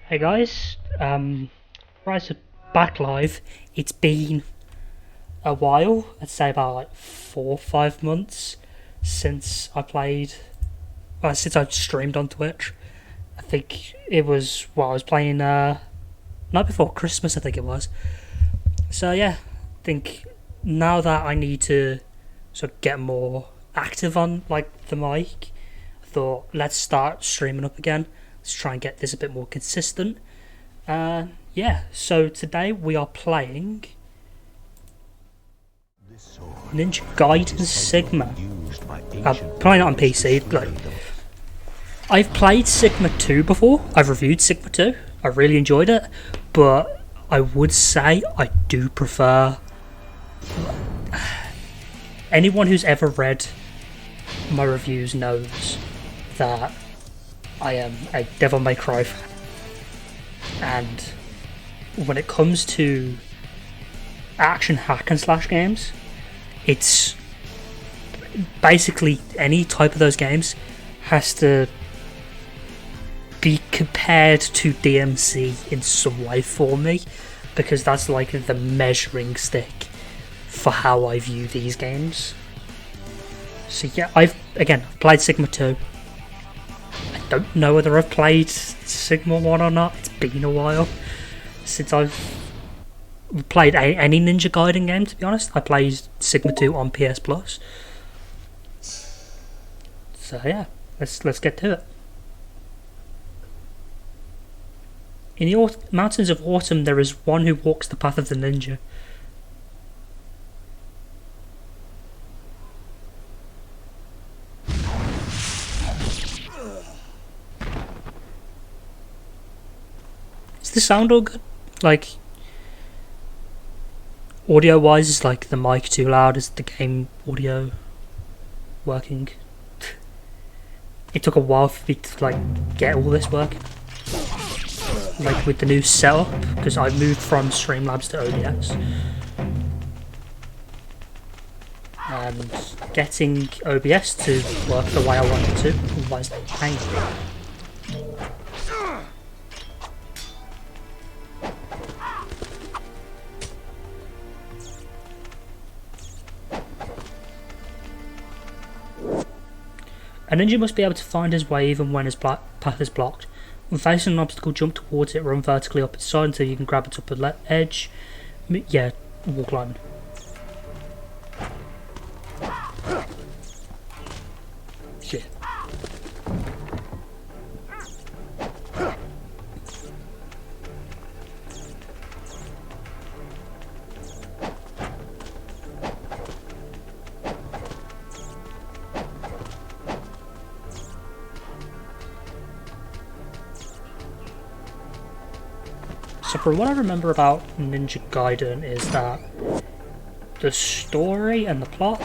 Hey guys, Rise of back live. It's been a while. I'd say about like 4 or 5 months since I played. Well, since I've streamed on Twitch. I think it was I was playing night before Christmas. I think it was. So yeah, I think now that I need to sort of get more active on like the mic, I thought let's start streaming up again. Let's try and get this a bit more consistent. Yeah, so today we are playing Ninja Gaiden Sigma. I'm playing it on PC. Like, I've played Sigma 2 before. I've reviewed Sigma 2. I really enjoyed it, but I would say I do prefer. Anyone who's ever read my reviews knows that I am a Devil May Cry fan. And when it comes to action hack and slash games, it's basically any type of those games has to be compared to DMC in some way for me, because that's like the measuring stick for how I view these games. So yeah, I've played Sigma 2. I don't know whether I've played Sigma 1 or not. It's been a while since I've played any Ninja Gaiden game, to be honest. I played Sigma 2 on PS Plus. So yeah, let's get to it. In the mountains of autumn there is one who walks the path of the ninja. Is the sound all good? Like, audio wise, is like the mic too loud? Is the game audio working? It took a while for me to like get all this working, like with the new setup, because I moved from Streamlabs to OBS, and getting OBS to work the way I want it to, otherwise it's pain. A ninja must be able to find his way even when his path is blocked. When facing an obstacle, jump towards it, run vertically up its side until you can grab its upper edge. Yeah, wall climbing. Shit. So from what I remember about Ninja Gaiden is that the story and the plot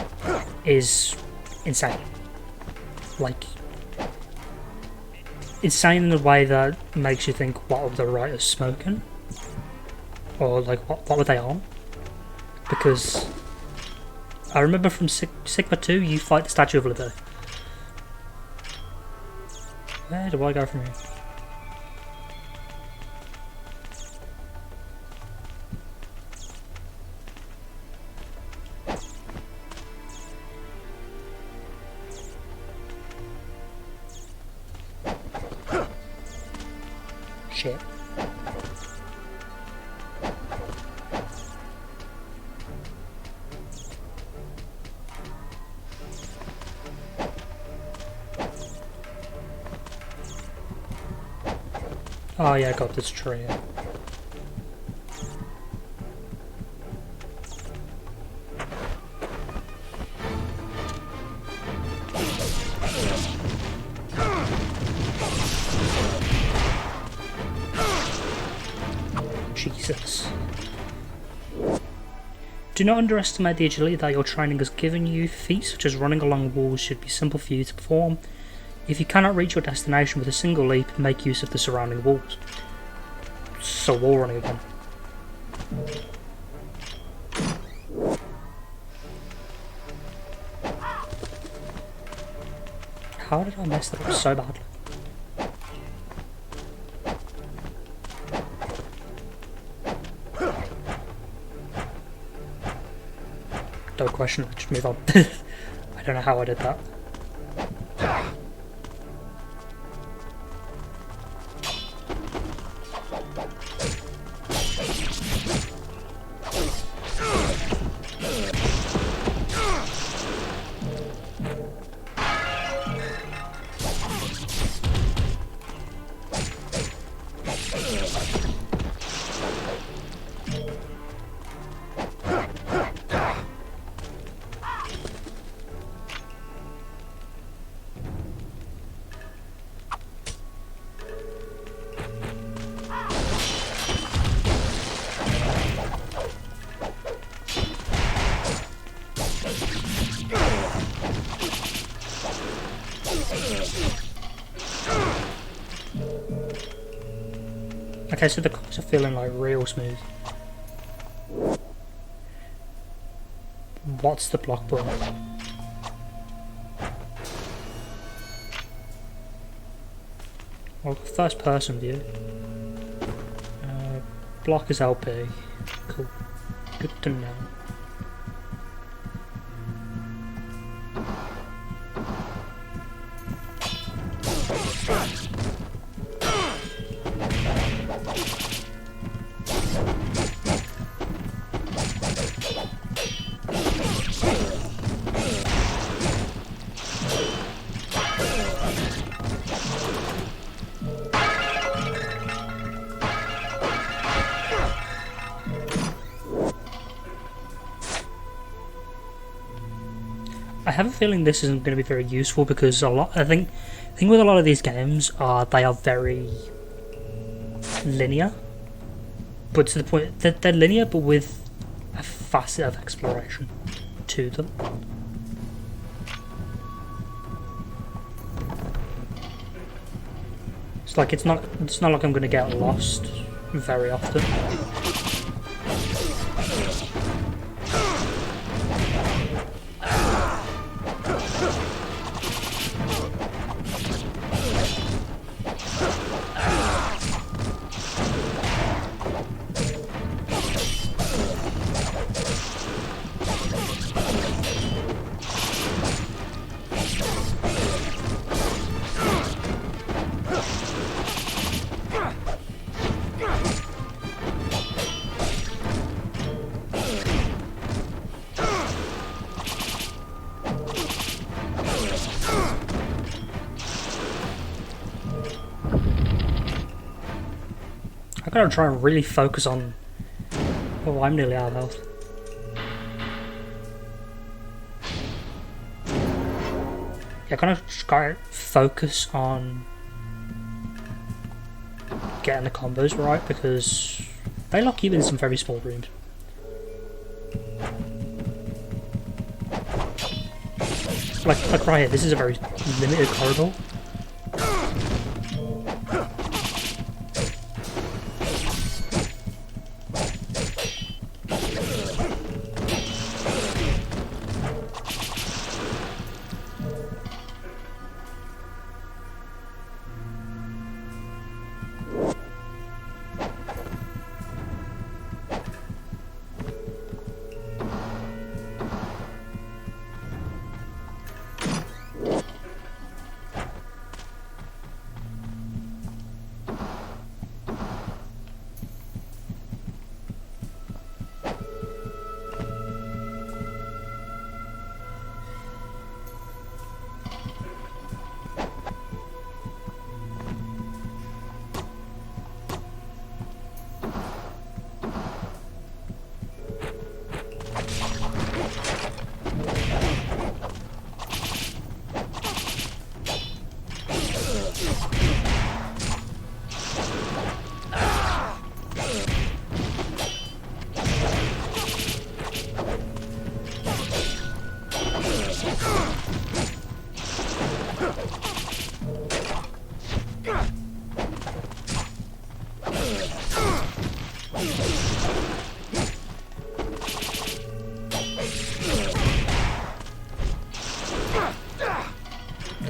is insane. Like, insane in a way that makes you think, what were the writers smoking? Or like, what were they on? Because I remember from Sigma 2 you fight the Statue of Liberty. Where do I go from here? Shit. Oh yeah, I got this tree. Jesus. Do not underestimate the agility that your training has given you. Feats such as running along walls should be simple for you to perform. If you cannot reach your destination with a single leap, make use of the surrounding walls. So wall running again. How did I mess that up so badly? Don't question it, just move on. I don't know how I did that. Okay, so the cogs are feeling like real smooth. What's the block button? Well, first person view. Block is LP. Cool. Good to know. I have a feeling this isn't going to be very useful because I think with a lot of these games they are very linear, but to the point that they're linear but with a facet of exploration to them. It's like it's not like I'm going to get lost very often. I gotta try and really focus on. Oh, I'm nearly out of health. Yeah, I kind of just gotta focus on getting the combos right because they lock you in some very small rooms. Like right here, this is a very limited corridor.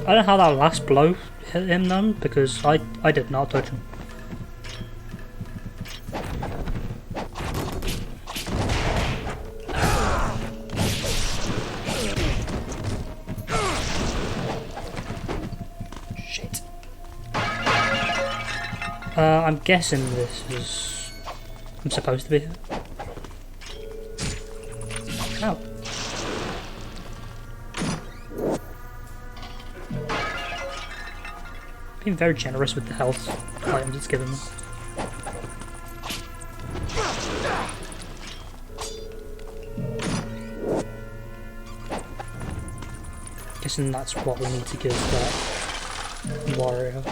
I don't know how that last blow hit him then, because I did not touch him. I'm guessing this is... I'm supposed to be here. Ow. Being very generous with the health items it's given me. Guessing that's what we need to give that warrior.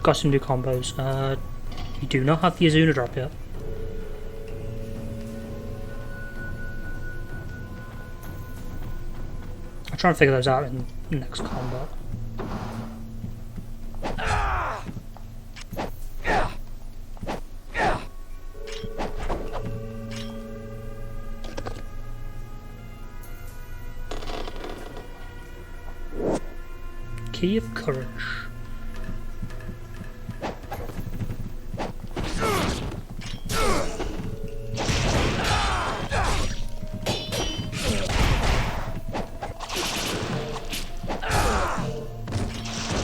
Got some new combos. You do not have the Azuna drop yet. I'll try and figure those out in the next combat. Key of Courage.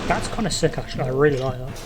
That's kind of sick actually, I really like that.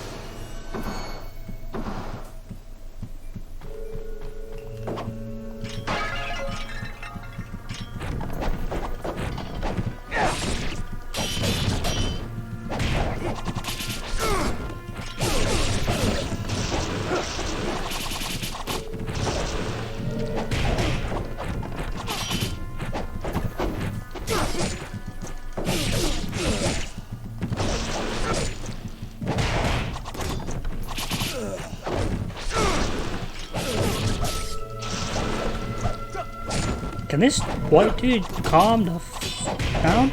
Can this white dude calm the f down?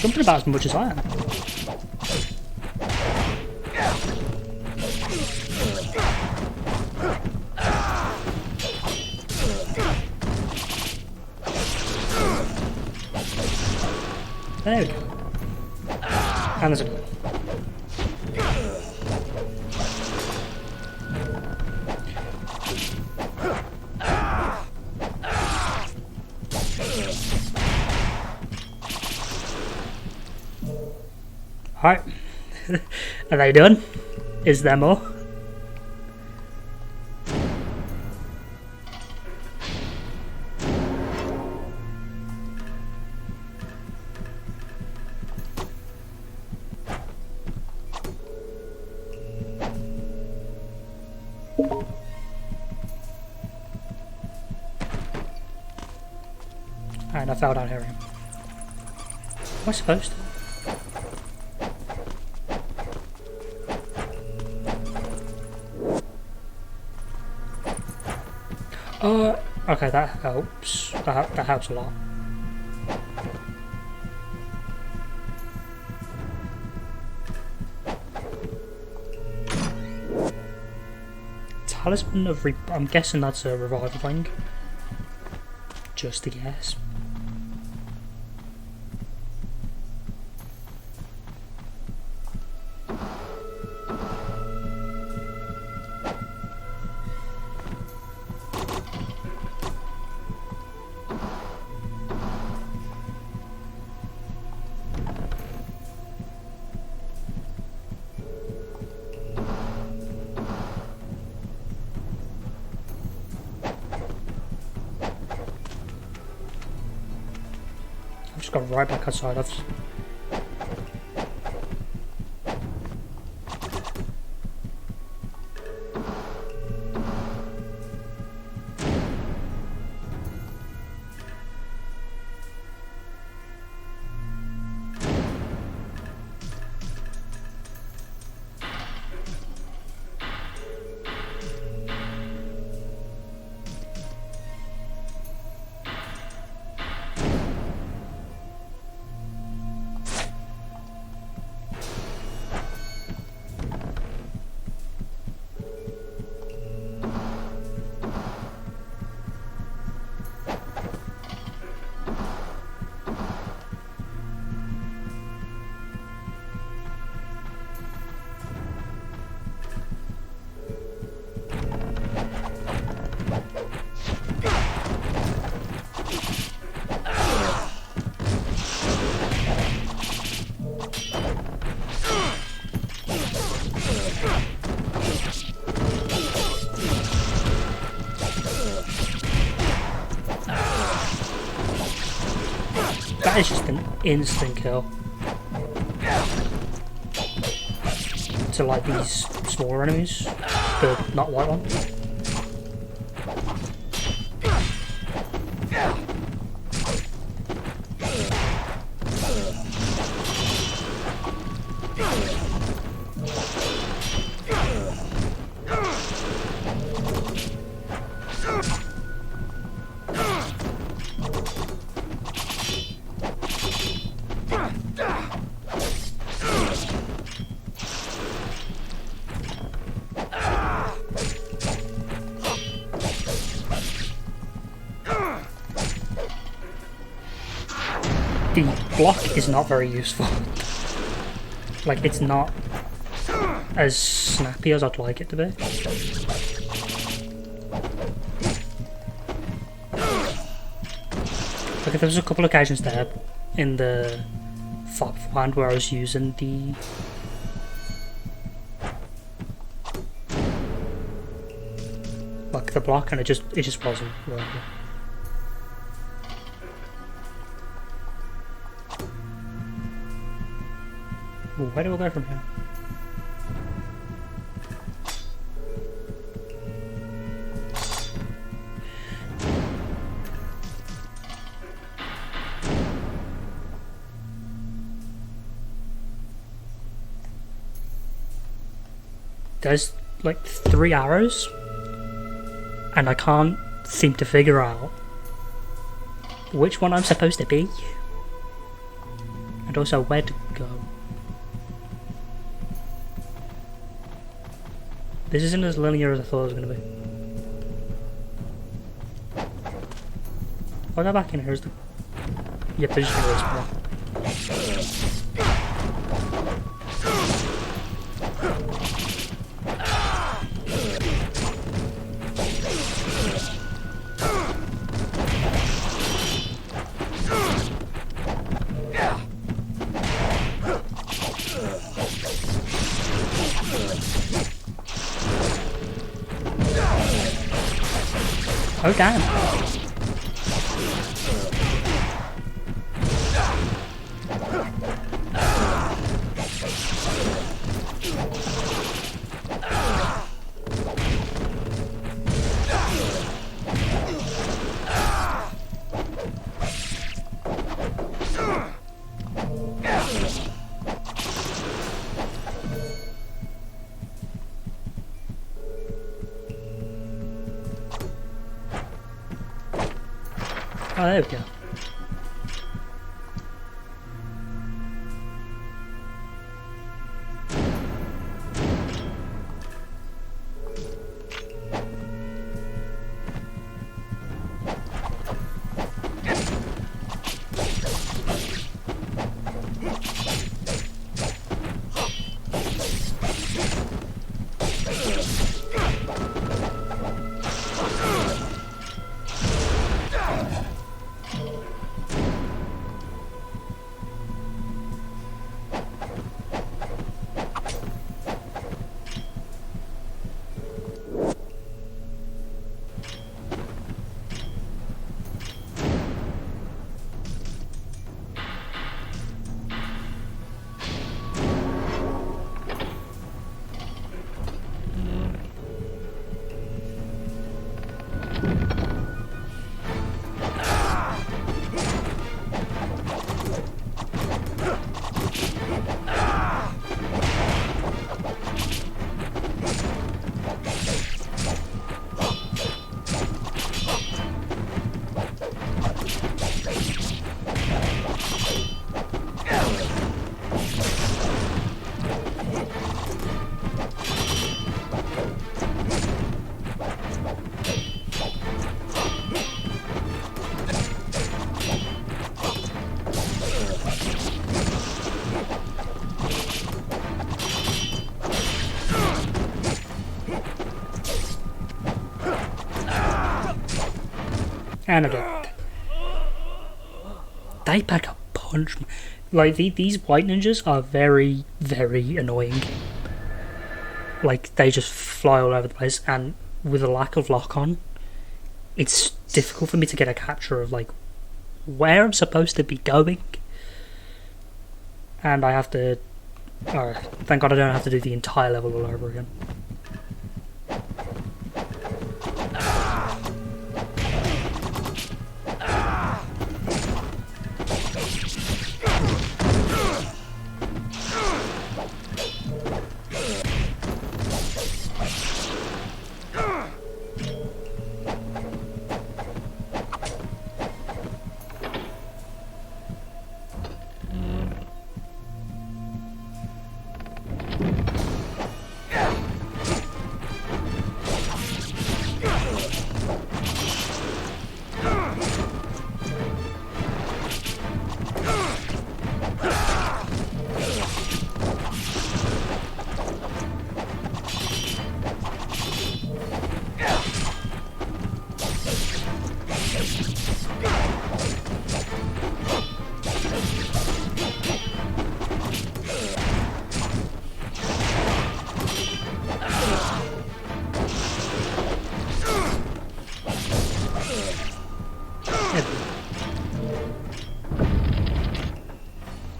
Jumping about as much as I am. There we go. And there's a goal. Alright. Are they done? Is there more? And I fell down here. Am I supposed to? Okay, that helps. That helps a lot. Talisman of I'm guessing that's a revival thing. Just a guess. Just got right back outside of. That is just an instant kill. To like these smaller enemies, the not white one. The block is not very useful. Like, it's not as snappy as I'd like it to be. Like, there was a couple of occasions there in the fight beforehand where I was using the block, and it just wasn't working. Where do we go from here? There's like 3 arrows, and I can't seem to figure out which one I'm supposed to be, and also where to go. This isn't as linear as I thought it was going to be. If I go back in here, is the... Yep, they're just going to respawn. Oh damn. Oh, there we go. And again. They pack a punch. Like, these white ninjas are very, very annoying. Like, they just fly all over the place, and with a lack of lock-on, it's difficult for me to get a capture of, like, where I'm supposed to be going. And I have to... thank God I don't have to do the entire level all over again.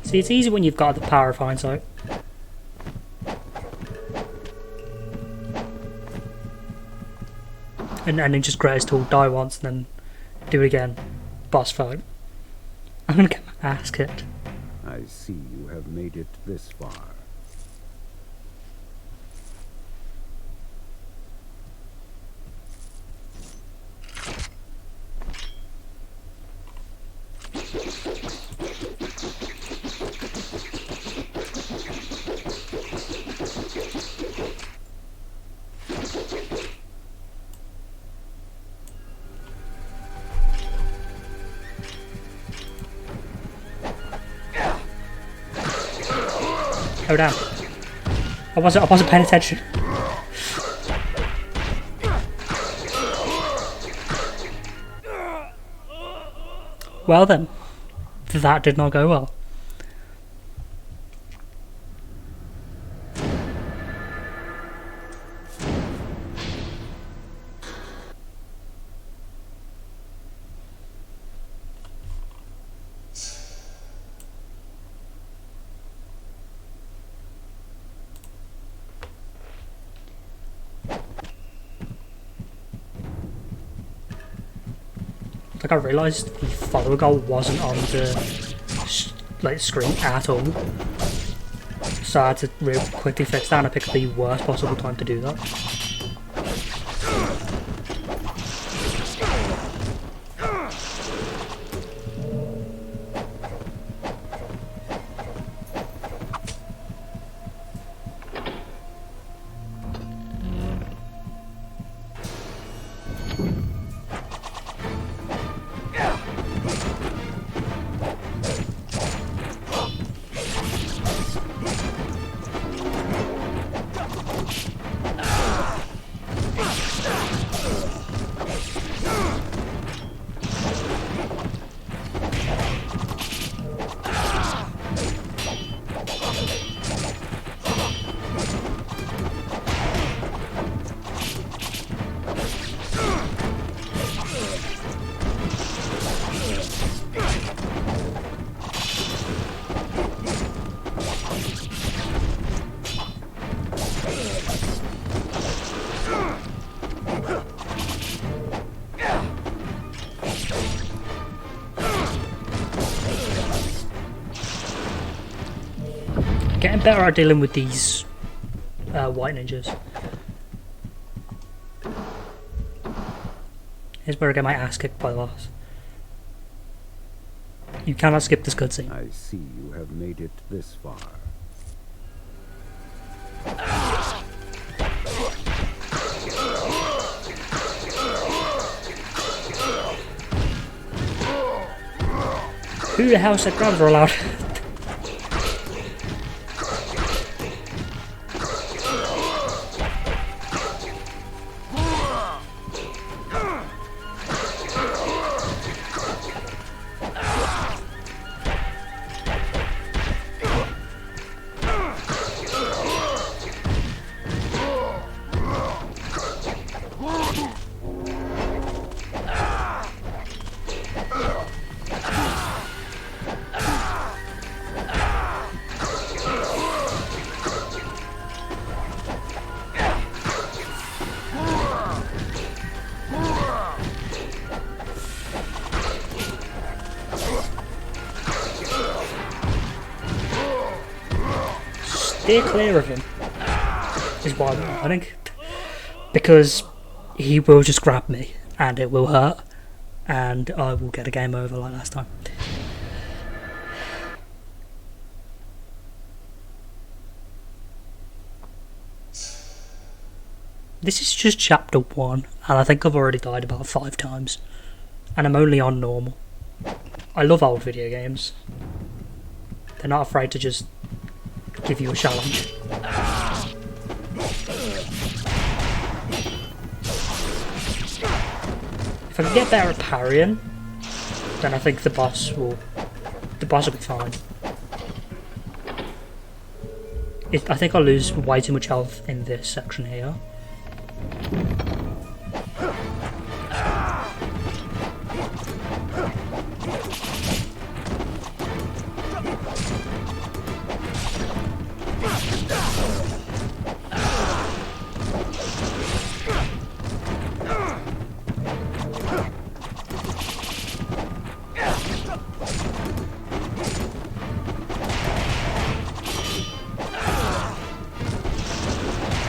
See, it's easy when you've got the power of hindsight. And then just greatest tool, die once, and then do it again. Boss fight. I'm gonna get my ass kicked. I see you have made it this far. Oh damn. I wasn't paying attention. Well then. That did not go well. Like I realised the follower goal wasn't on the screen at all, so I had to real quickly fix that and I picked the worst possible time to do that. Getting better at dealing with these white ninjas. Here's where I get my ass kicked by the boss. You cannot skip this cutscene. I see you have made it this far. Who the hell said grabs were allowed? steer clear of him is what I'm learning. Because he will just grab me and it will hurt and I will get a game over like last time. This is just chapter 1 and I think I've already died about 5 times. And I'm only on normal. I love old video games. They're not afraid to just give you a challenge. If I can get better at parrying, then I think the boss will be fine. I think I'll lose way too much health in this section here.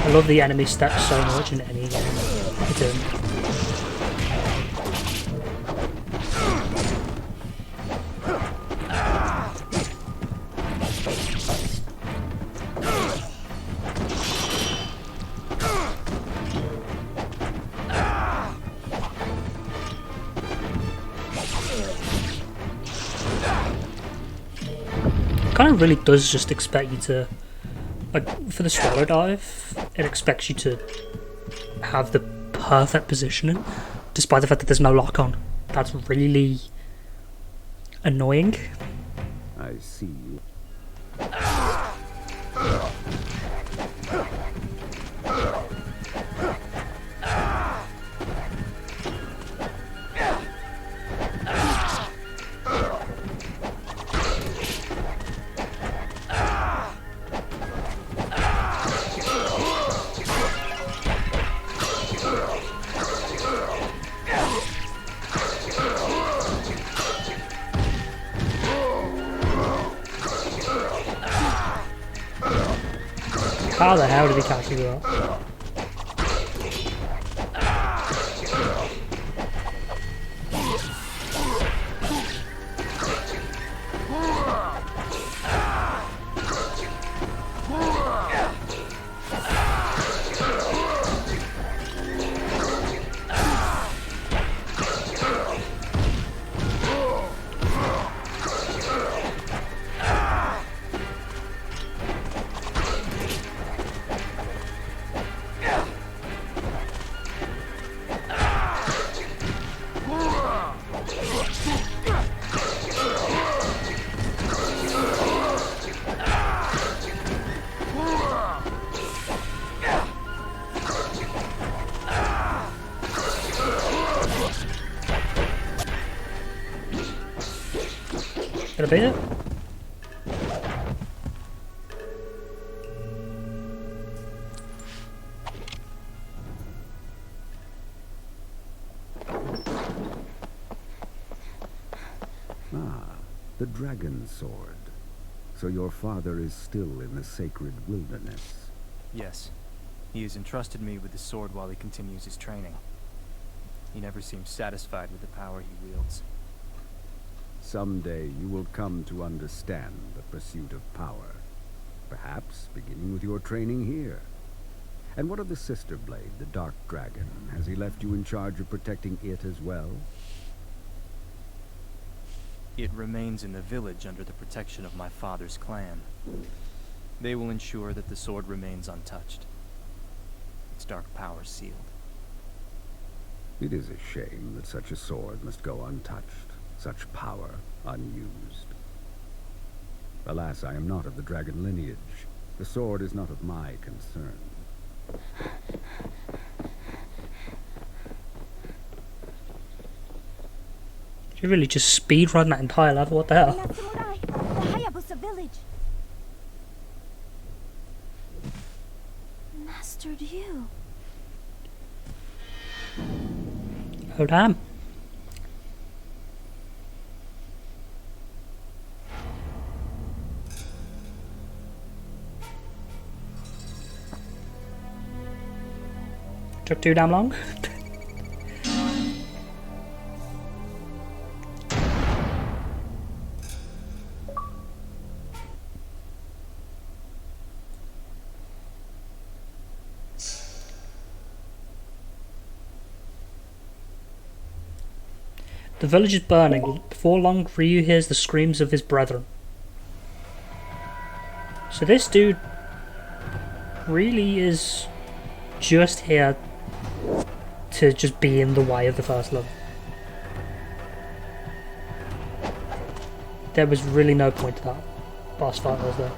I love the enemy stats so much in any game. Kind of really does just expect you to, like, for the swallow dive, it expects you to have the perfect positioning, despite the fact that there's no lock on. That's really annoying. I see you. How the hell did he catch you with that? Gonna beat it? Ah, the dragon sword. So your father is still in the sacred wilderness. Yes. He has entrusted me with the sword while he continues his training. He never seems satisfied with the power he wields. Someday you will come to understand the pursuit of power. Perhaps beginning with your training here. And what of the sister blade, the dark dragon? Has he left you in charge of protecting it as well? It remains in the village under the protection of my father's clan. They will ensure that the sword remains untouched. Its dark power sealed. It is a shame that such a sword must go untouched, such power unused. Alas, I am not of the dragon lineage. The sword is not of my concern. Did you really just speedrun that entire level? What the hell? The Hayabusa village. Mastered you. Oh damn. Took too damn long. The village is burning. Before long, Ryu hears the screams of his brethren. So this dude really is just here to just be in the way of the first level. There was really no point to that boss fight, was there?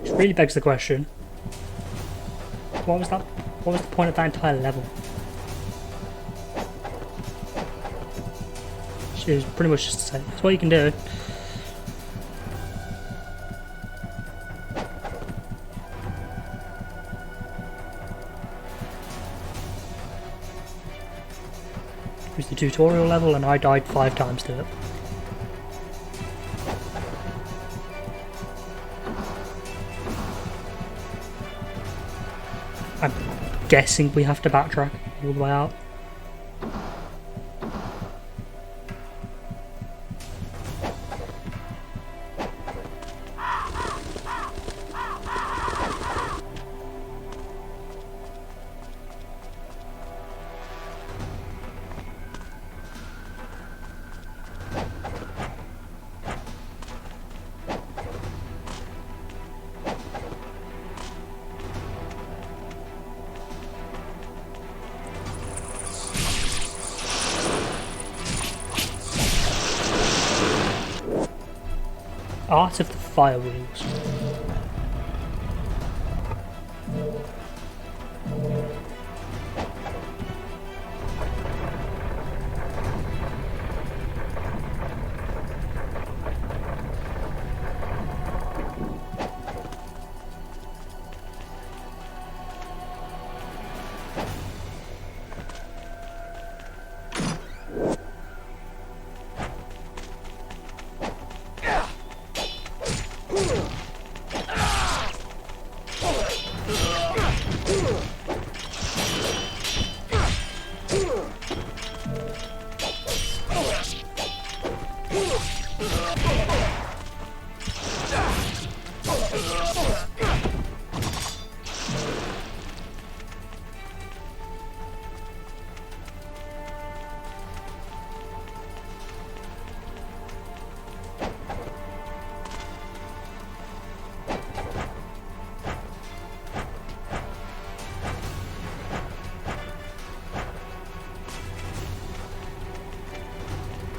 Which really begs the question, what was that? What was the point of that entire level? It was pretty much just to say, that's what you can do. It was the tutorial level and I died 5 times to it. I'm guessing we have to backtrack all the way out. Art of the Fire Wheels.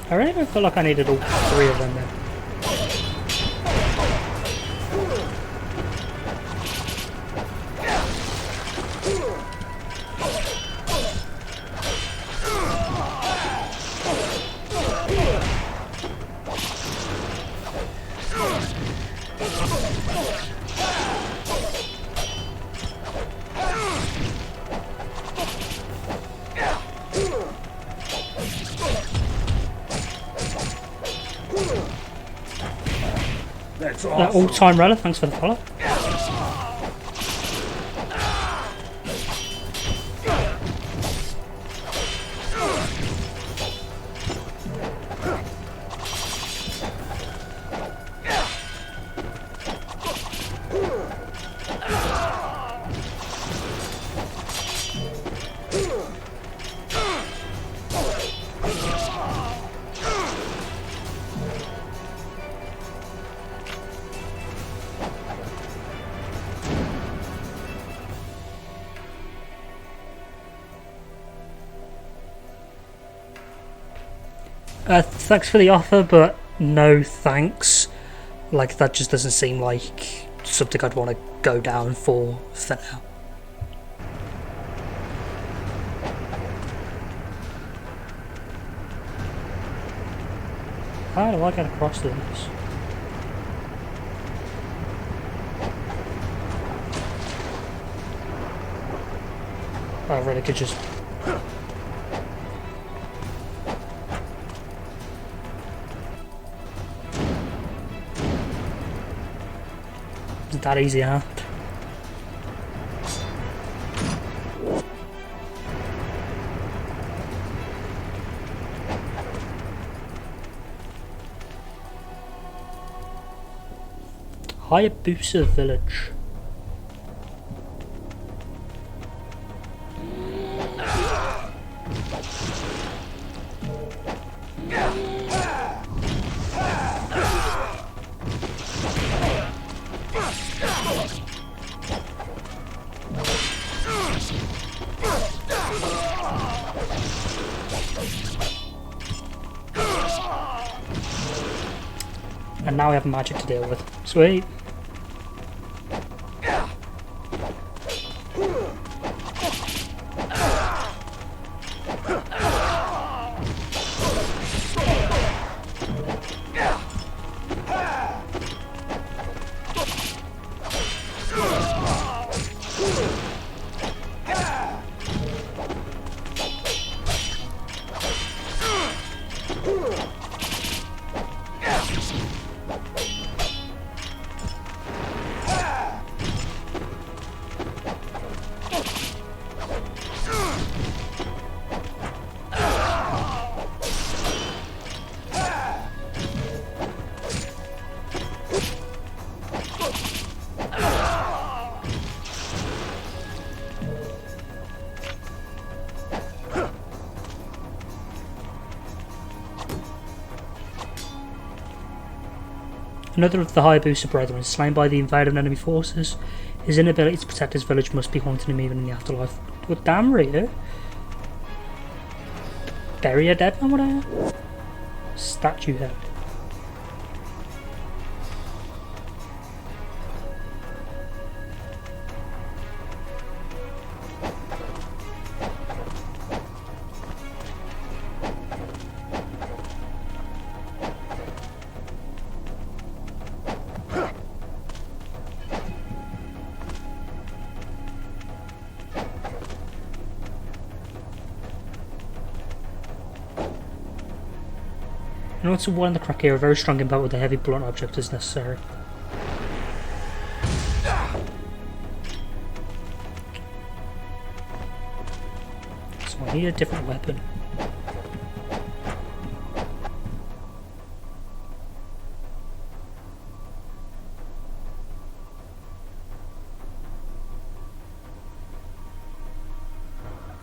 I really don't feel like I needed all 3 of them then. All-time relic, thanks for the follow. Thanks for the offer, but no thanks. Like, that just doesn't seem like something I'd want to go down for now. How do I get across this? I really could just... that easy, huh? Hayabusa Village. And now we have magic to deal with. Sweet. Another of the Hayabusa brethren is slain by the invading enemy forces. His inability to protect his village must be haunting him even in the afterlife. Well, damn, Rita. Bury a dead man, whatever. Statue head. In order to warn the crack here, a very strong impact with a heavy blunt object is necessary. So I need a different weapon.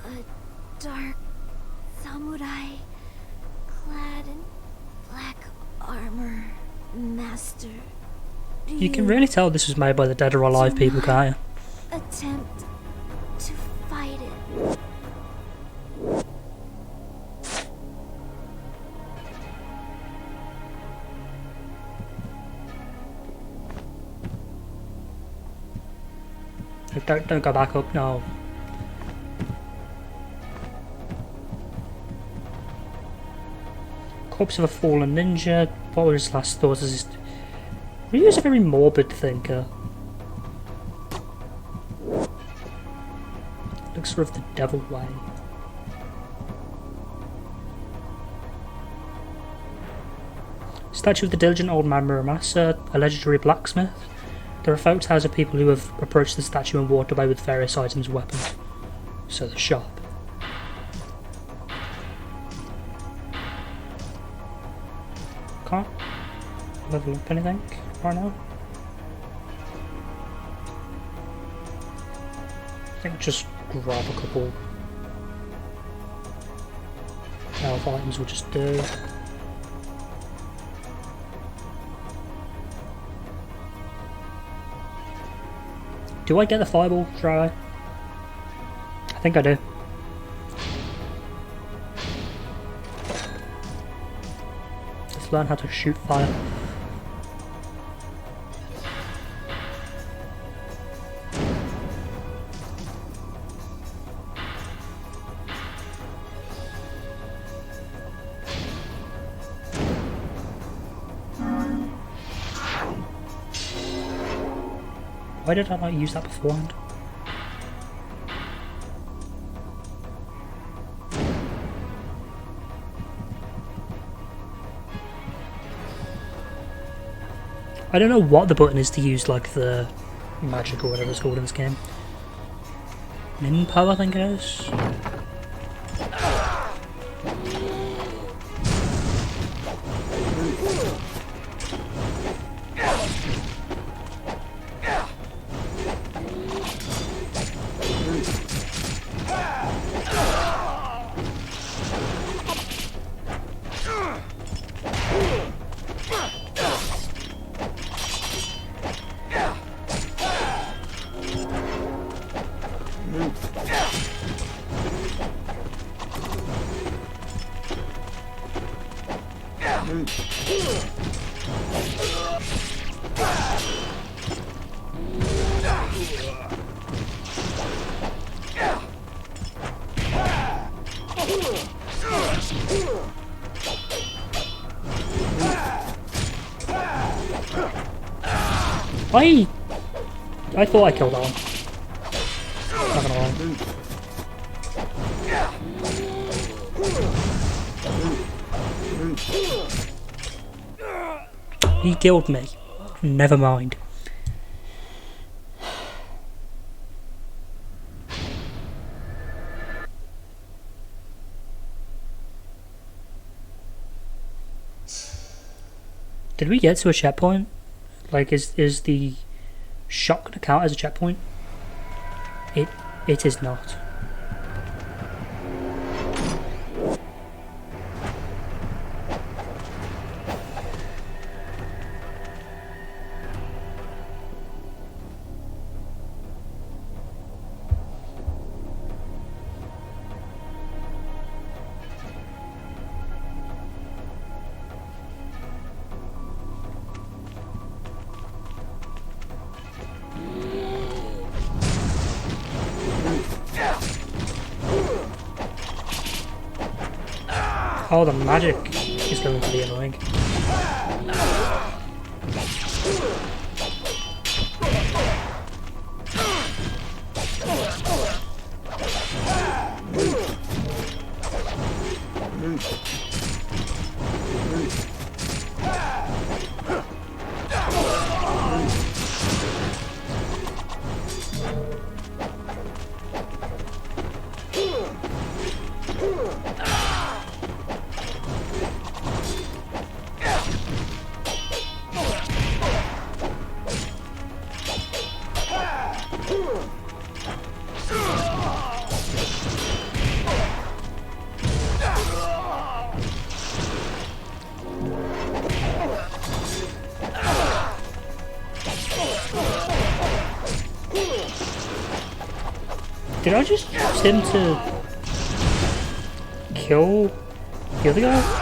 A dark samurai clad in black armor, master. You can really tell this was made by the dead or alive people, can't you? Attempt to fight it. Don't go back up, no. Corpse of a fallen ninja. What were his last thoughts? He was a very morbid thinker. Looks sort of the devil way. Statue of the diligent old man Muramasa, a legendary blacksmith. There are folk tales of people who have approached the statue and walked away with various items and weapons. So the shop. Can't level up anything right now. I think just grab a couple health items will just do. Do I get the fireball try? I think I do. Let's learn how to shoot fire. Why did I not use that beforehand? I don't know what the button is to use, like the magic or whatever it's called in this game. Min power, I think it is. I thought I killed that one. Not gonna lie. He killed me. Never mind. Did we get to a checkpoint? Like, is the shot gonna count as a checkpoint? It is not. Oh, the magic is going to be annoying. Did I just use him to kill the other guy?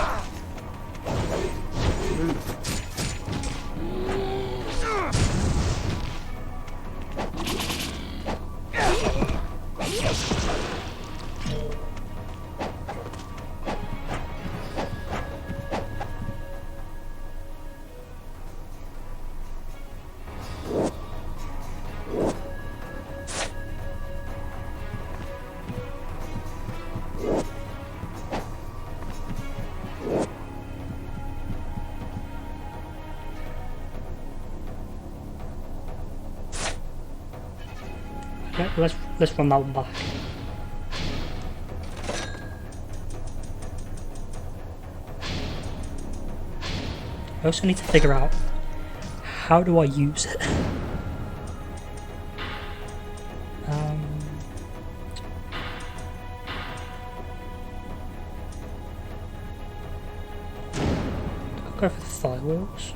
Let's run that one back. I also need to figure out how do I use it. I'll go for the fireworks.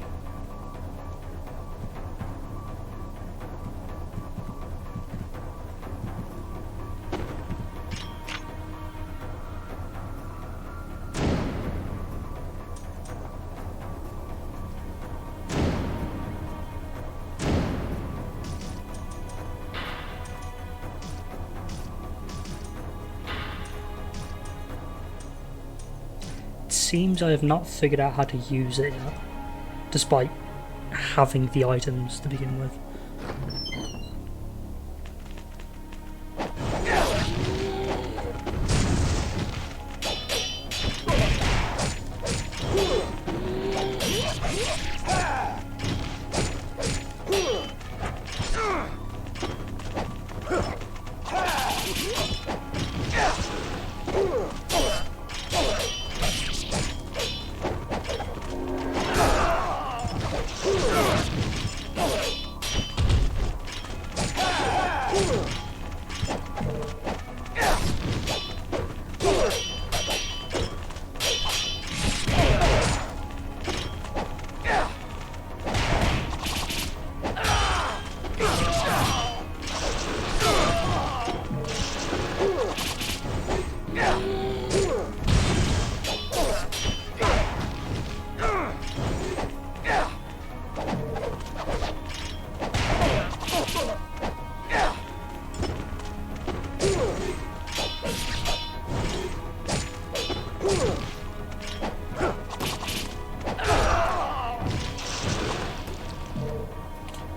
Seems I have not figured out how to use it yet, despite having the items to begin with.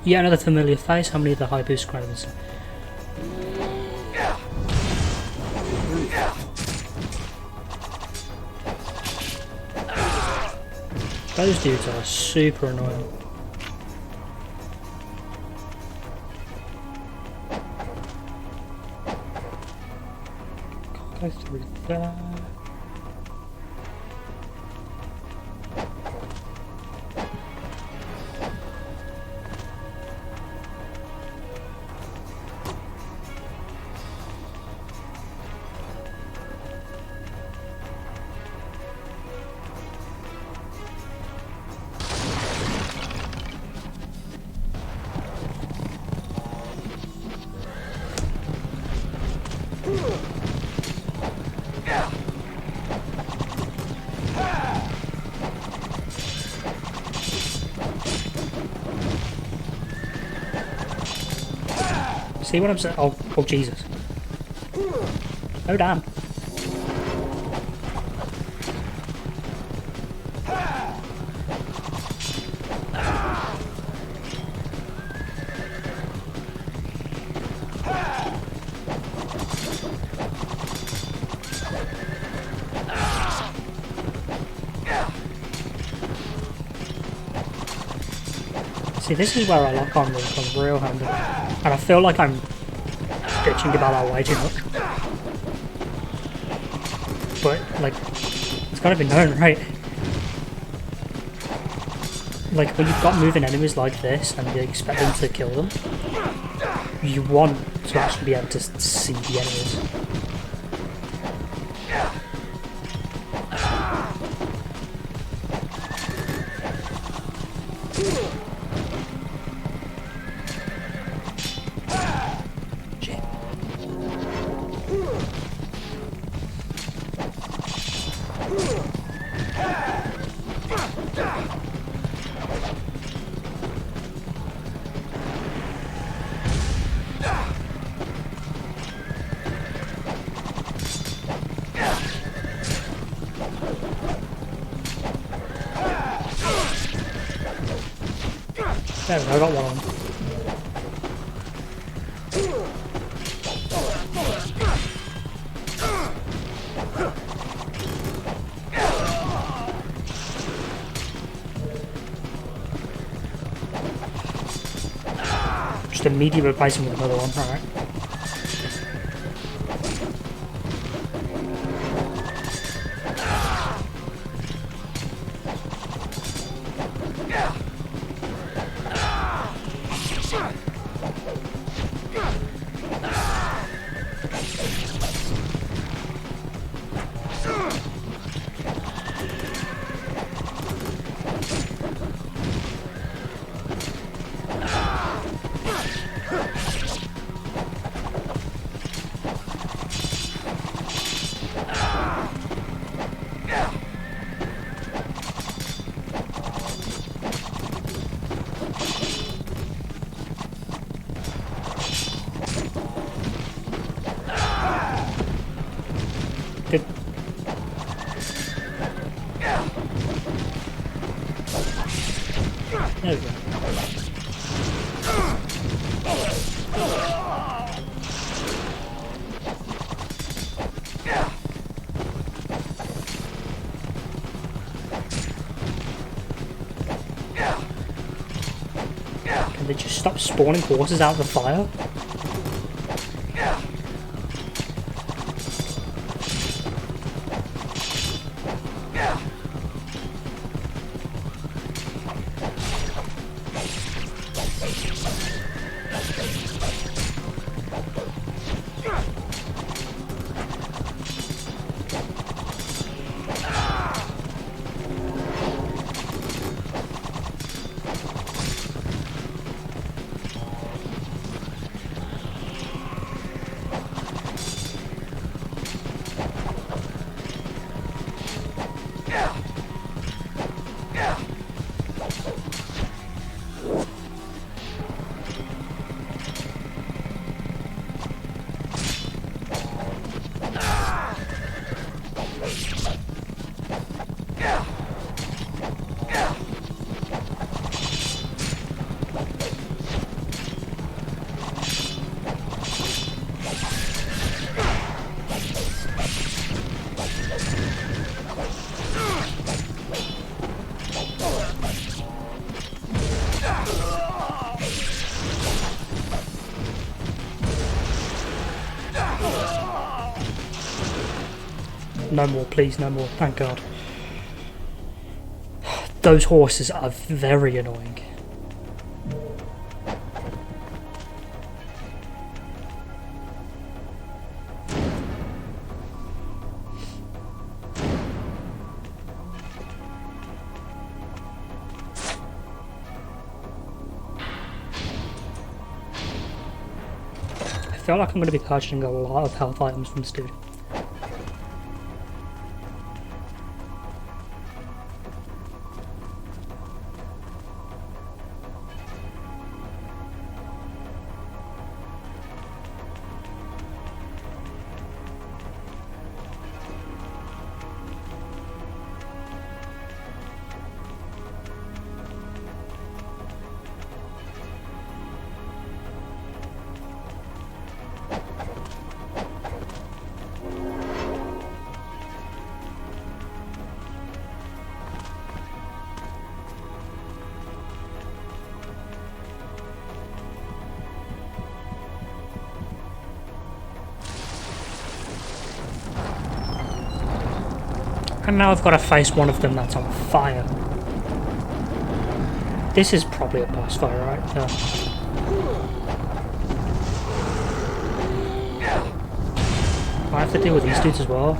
Yeah, another familiar face. How many of the high boost credits? Those dudes are super annoying. Can't go through there. See what I'm saying? Oh Jesus. Oh damn. See, this is where I lock on with real handy. And I feel like I'm bitching about that way too much. But, like, it's gotta be known, right? Like, when you've got moving enemies like this and you expect them to kill them, you want to actually be able to see the enemies. There we go, I got one on. Just immediately replacing with another one, alright. Good. There we go. Can they just stop spawning horses out of the fire? No more, please, no more. Thank God. Those horses are very annoying. I feel like I'm going to be purchasing a lot of health items from this dude. And now I've got to face one of them that's on fire. This is probably a boss fight, right? Yeah. I have to deal with these dudes as well.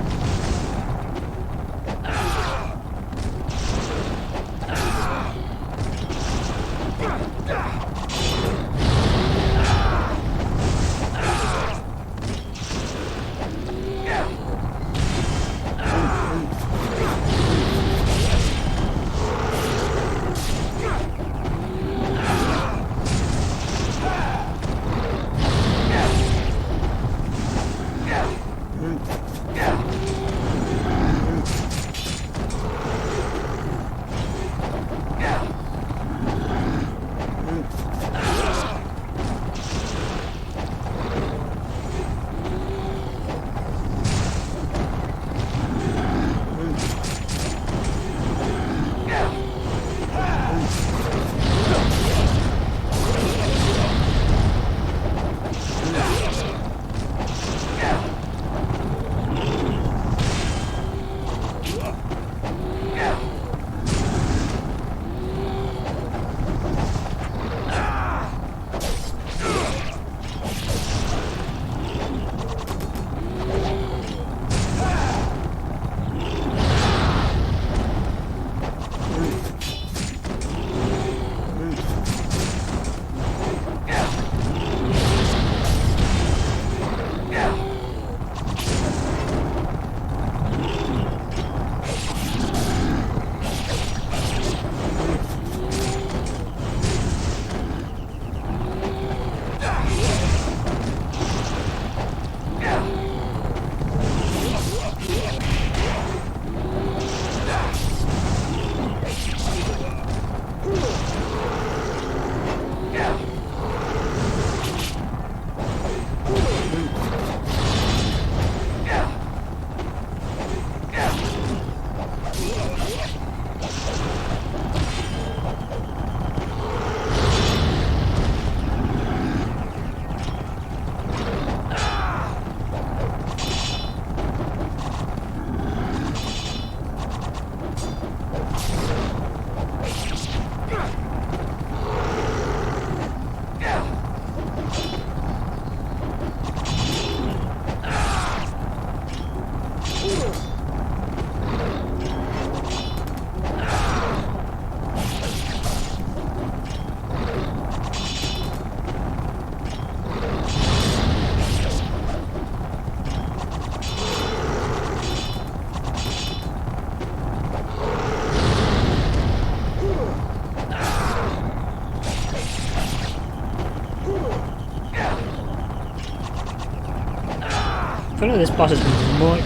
I feel like this boss has been more...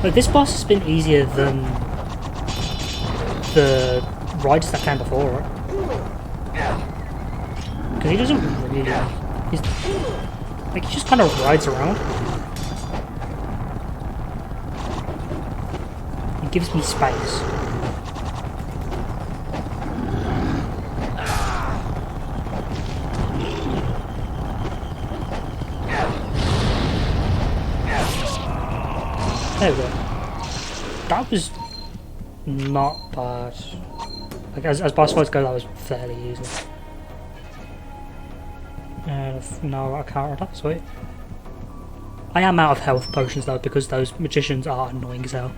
Like, this boss has been easier than the rides that came before, right? Because he doesn't really... He's... Like, he just kind of rides around. He gives me space. There we go. That was not bad. Like, as boss fights go, that was fairly easy. And no, I can't attack, sweet. I am out of health potions though, because those magicians are annoying as hell.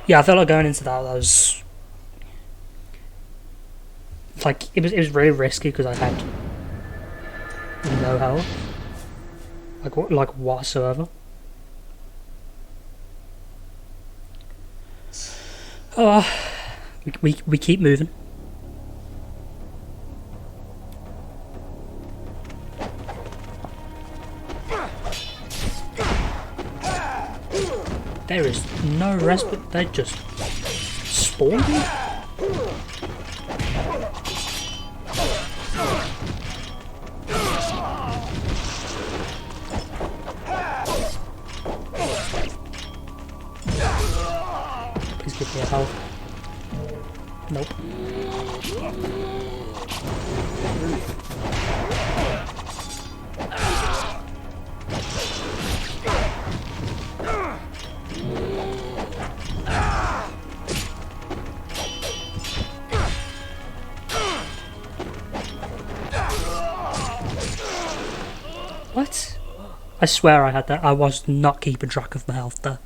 Yeah, I felt like going into that was like it was really risky because I had no health, like whatsoever. Oh, we keep moving. There is no respite. They just spawned me. Please give me a health. Nope. What? I swear I had that. I was not keeping track of my health there.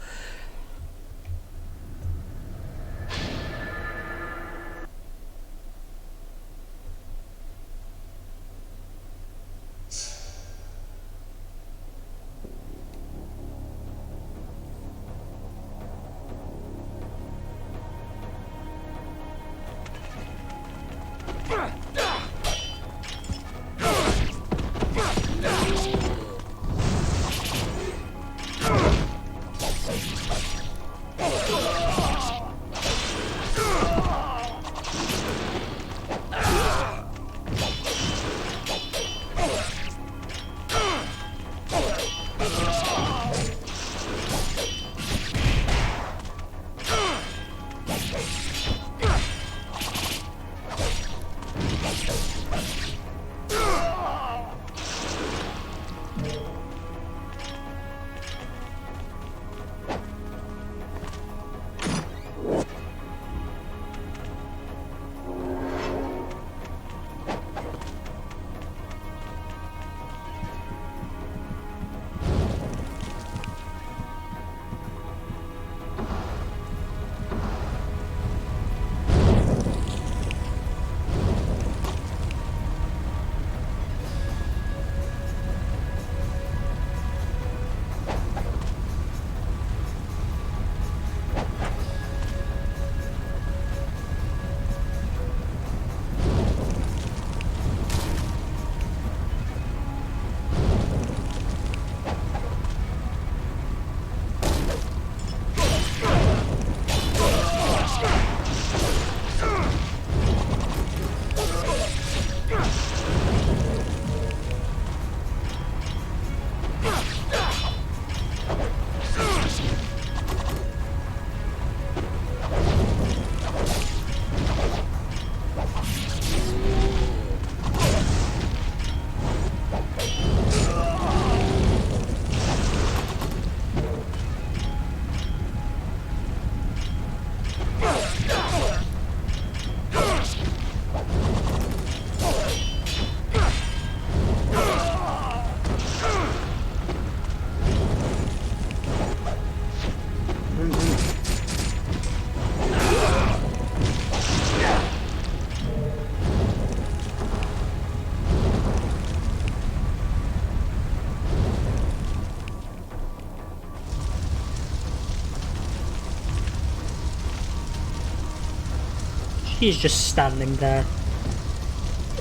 She's just standing there.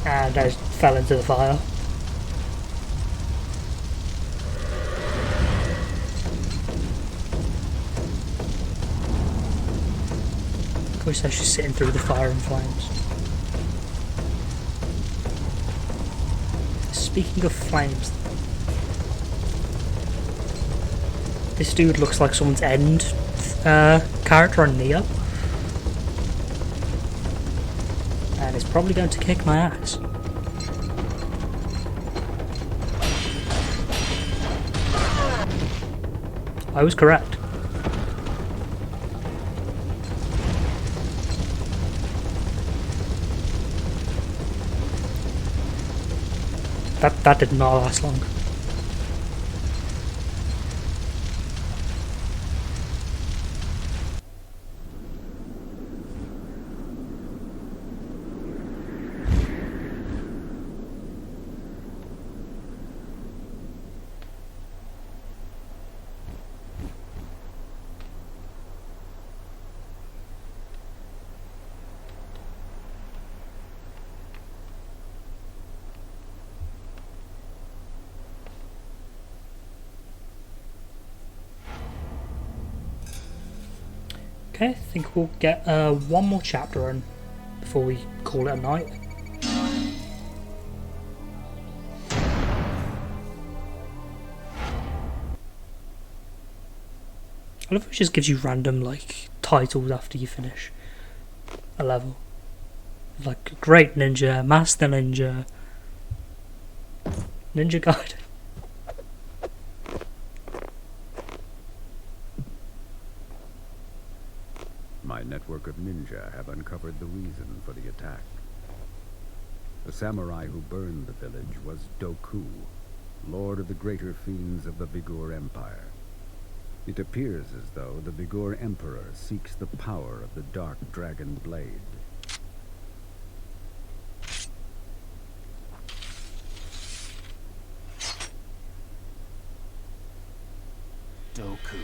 And I fell into the fire. Of course, she's sitting through the fire and flames. Speaking of flames, this dude looks like someone's end character on Neo. And is probably going to kick my ass. I was correct. That did not last long. Okay, I think we'll get one more chapter in before we call it a night. I love how it just gives you random like titles after you finish a level. Like Great Ninja, Master Ninja, Ninja Gaiden. My network of ninja have uncovered the reason for the attack. The samurai who burned the village was Doku, lord of the greater fiends of the Vigor Empire. It appears as though the Vigor Emperor seeks the power of the Dark Dragon Blade. Doku.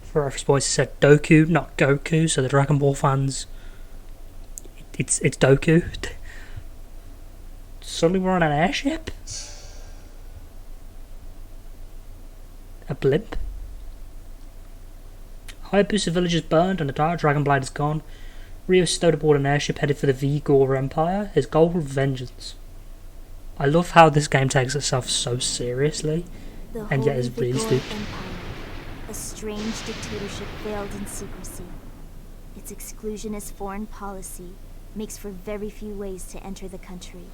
For reference points, it said Doku, not Goku, so the Dragon Ball fans, it's Doku. Suddenly we're on an airship? A blimp? Hayabusa village is burned and the Dark Dragon Blade is gone. Ryo stowed aboard an airship headed for the Vigor Empire. His goal was vengeance. I love how this game takes itself so seriously, and yet is really stupid. A strange dictatorship veiled in secrecy. Its exclusionist foreign policy makes for very few ways to enter the country.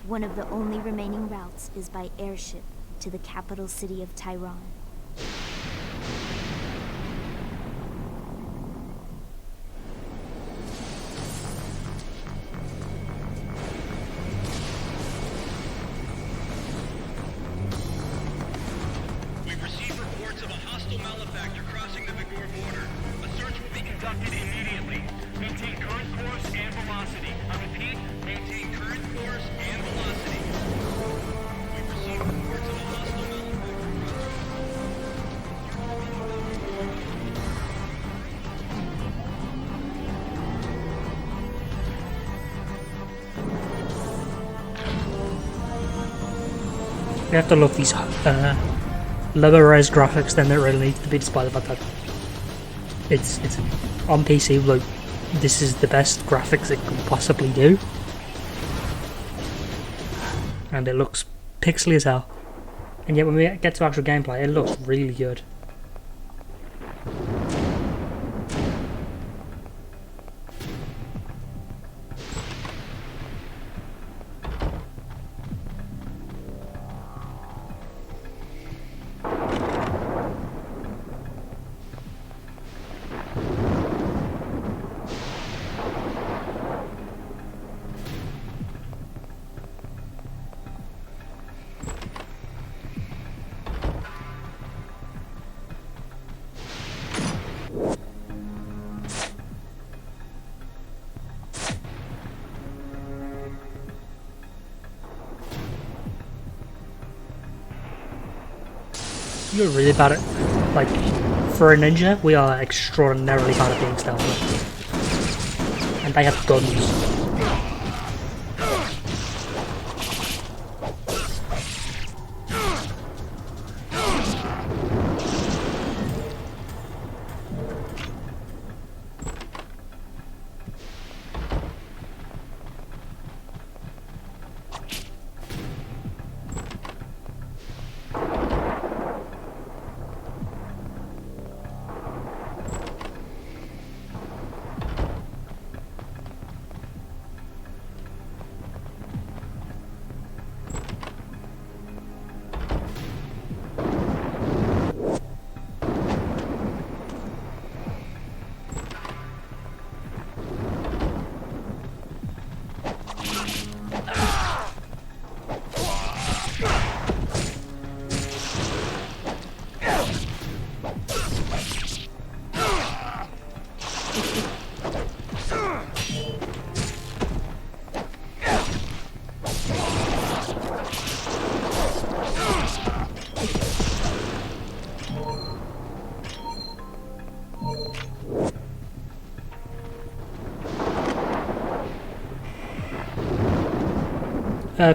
One of the only remaining routes is by airship to the capital city of Tehran. We've received reports of a hostile malefactor crossing the Vigor border. A search will be conducted immediately. Maintain current course and velocity. I repeat, maintain current course and velocity. We've received reports of a hostile malefactor. We have to love these lower res graphics than they really need to be, despite the fact that it's on PC. Like, this is the best graphics it could possibly do, and it looks pixely as hell. And yet when we get to actual gameplay, it looks really good. You're really bad at Like, for a ninja, we are extraordinarily bad at being stealthy. And they have guns.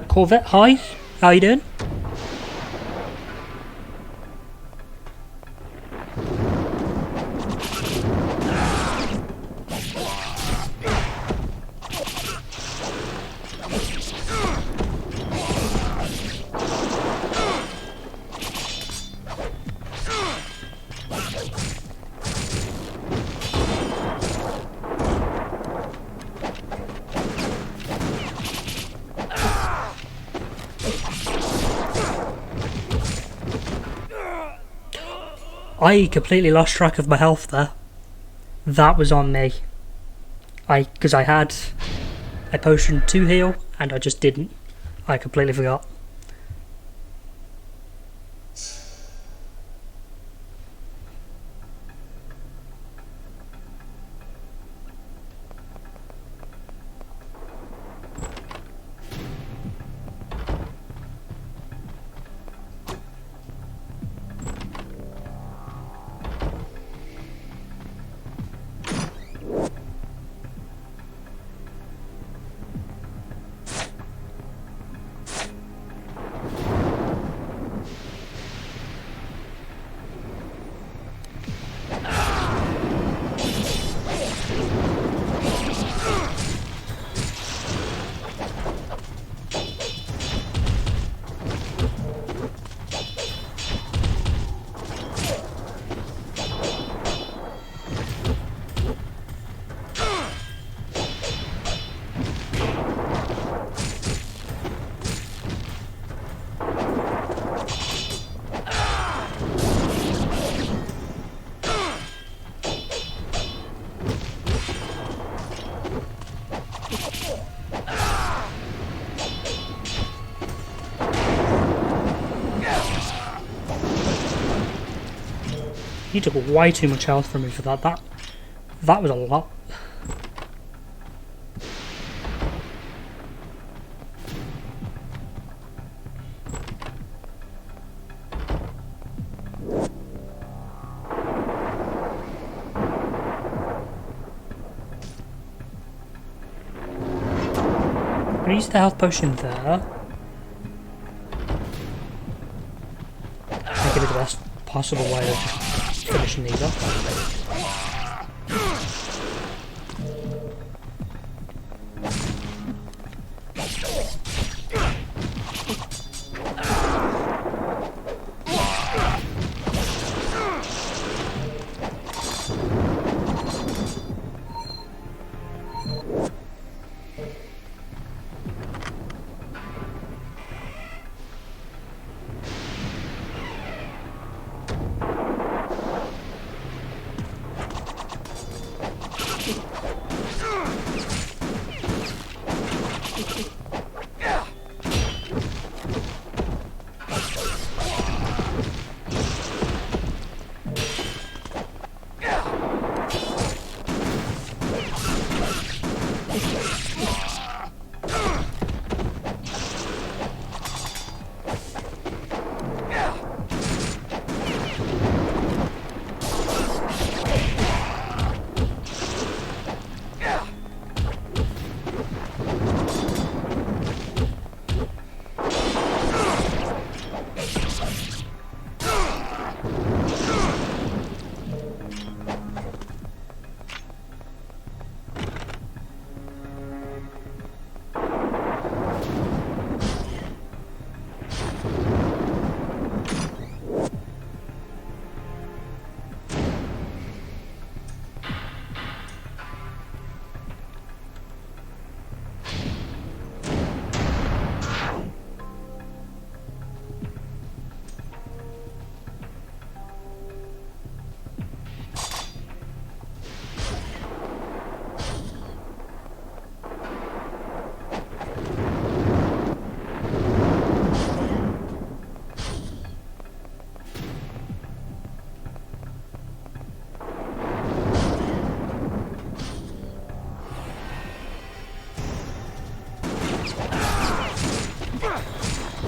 Corvette, hi. How you doing? I completely lost track of my health there. That was on me. Because I had a potion to heal, and I just didn't. I completely forgot. You took way too much health from me for that. That was a lot. I'm gonna use the health potion there. Make it the best possible way of just finishing these off.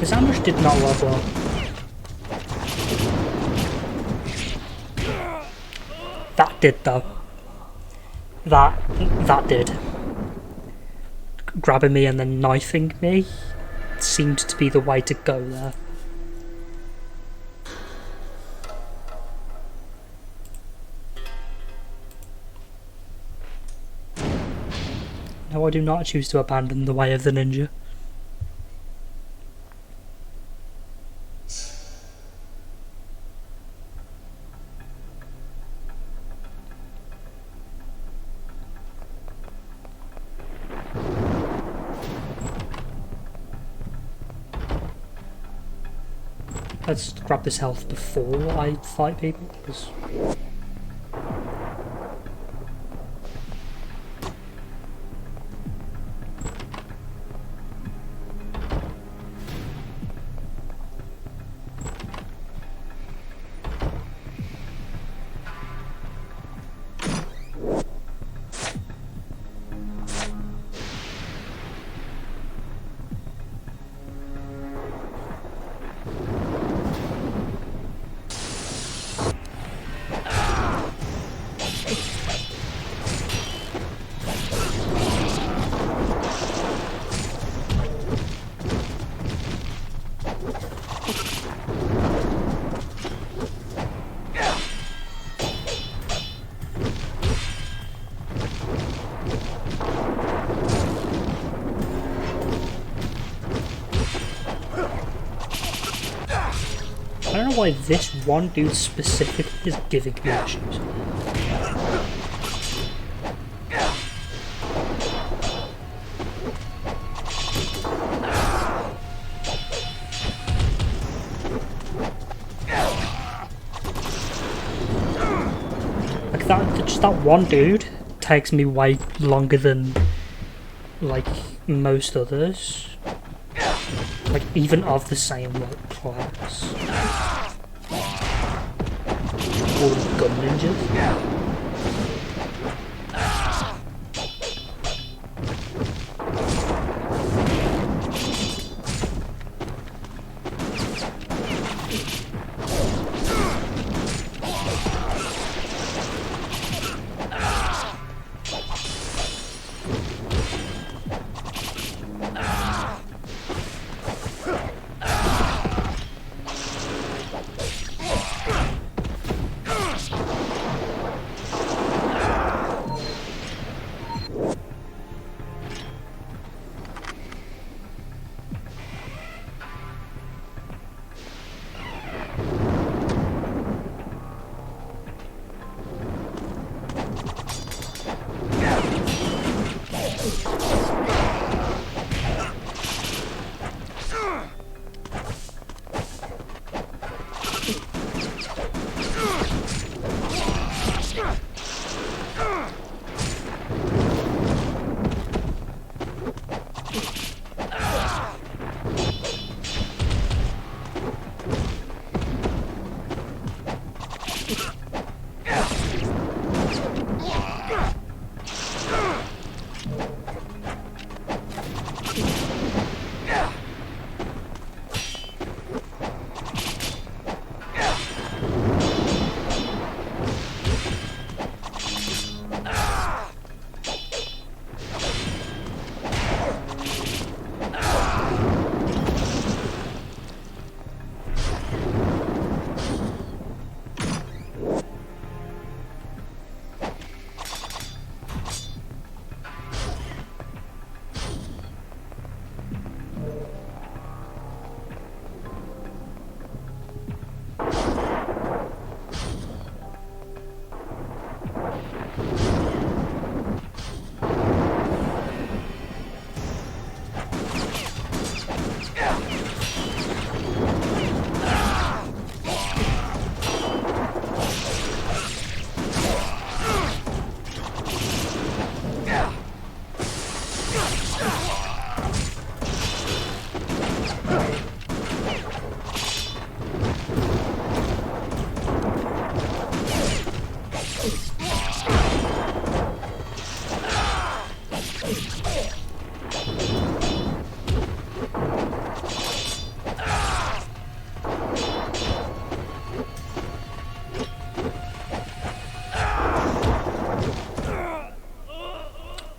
This ambush did not work well. That did though. That did. Grabbing me and then knifing me seemed to be the way to go there. No, I do not choose to abandon the way of the ninja. Let's grab this health before I fight people, because... I don't know why this one dude specifically is giving me issues. Like just that one dude takes me way longer than like most others. Like even of the same like class. All gun ninjas.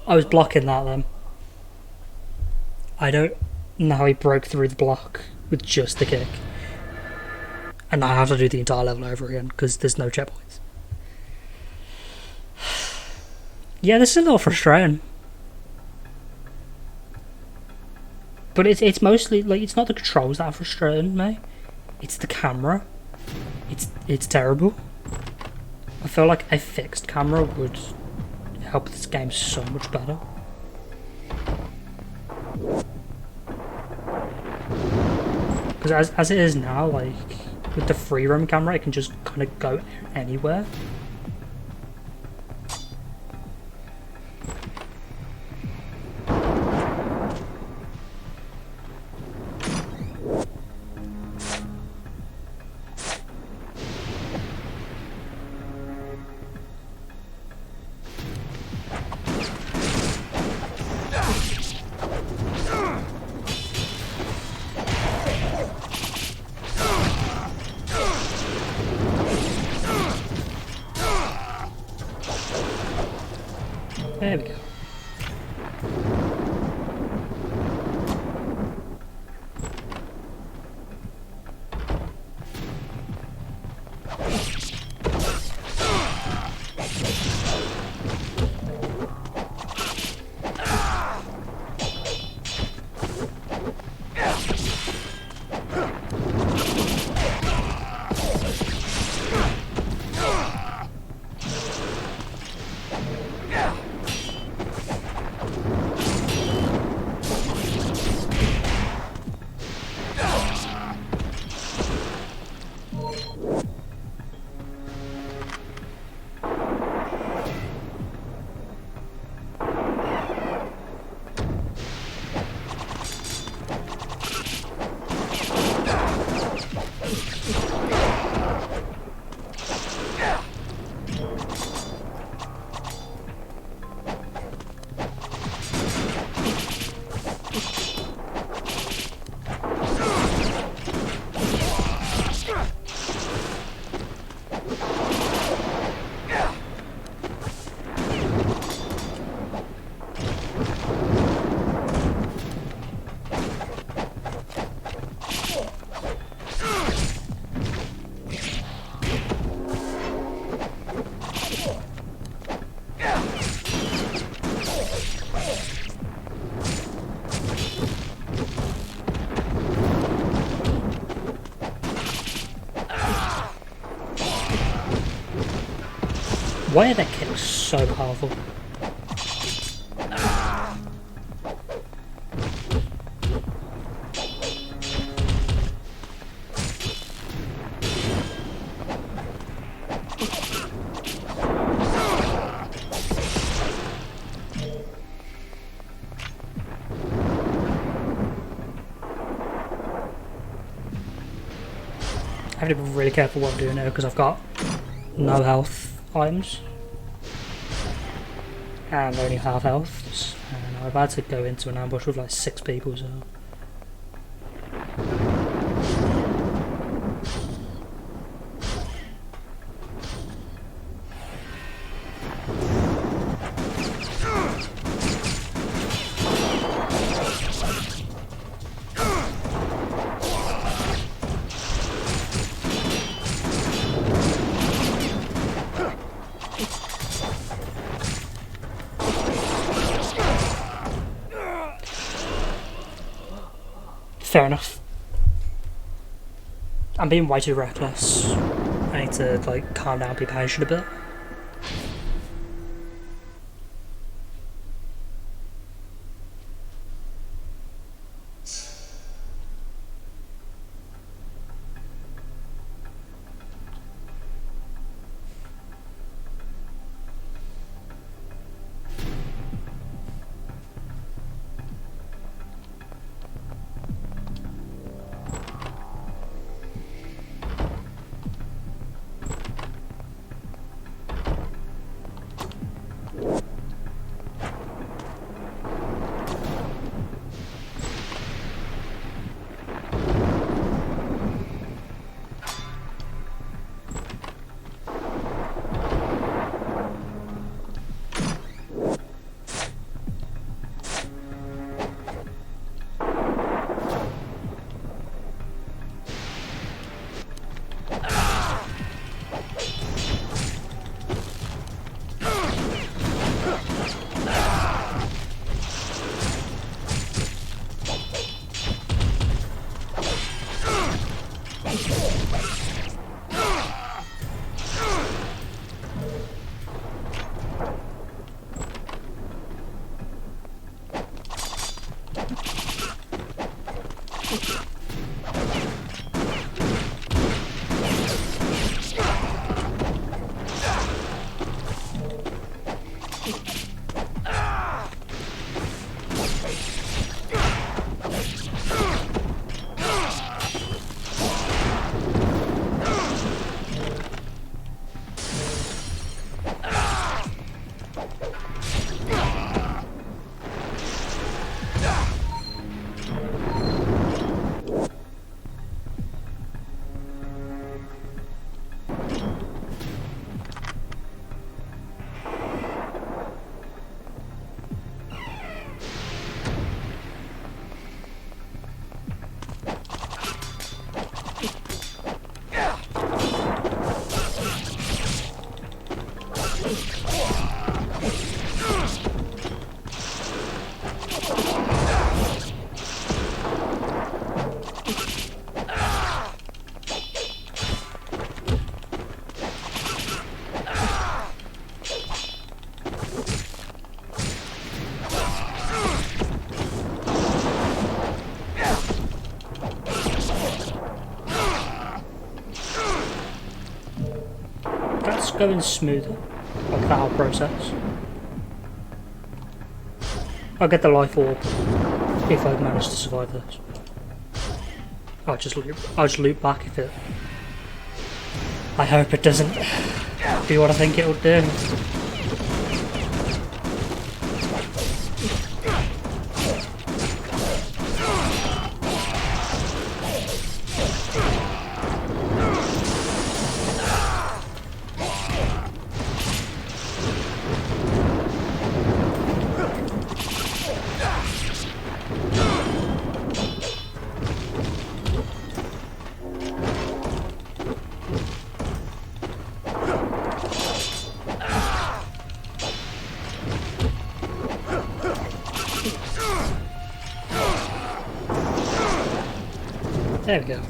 I was blocking that then. I don't know how he broke through the block with just the kick. And I have to do the entire level over again because there's no checkpoints. Yeah, this is a little frustrating. But it's mostly, like, it's not the controls that are frustrating me. It's the camera. It's terrible. I feel like a fixed camera would help this game so much better. Because as it is now, like, with the free roam camera, it can just kind of go anywhere. There we go. Why are their kicks so powerful? I have to be really careful what I'm doing now because I've got no health items and only half health, and I'm about to go into an ambush with like 6 people, so fair enough. I'm being way too reckless. I need to like calm down, be patient a bit. going smoother, like the whole process. I'll get the life orb if I manage to survive this. I'll just loop back if it. I hope it doesn't do what I think it'll do. There we go.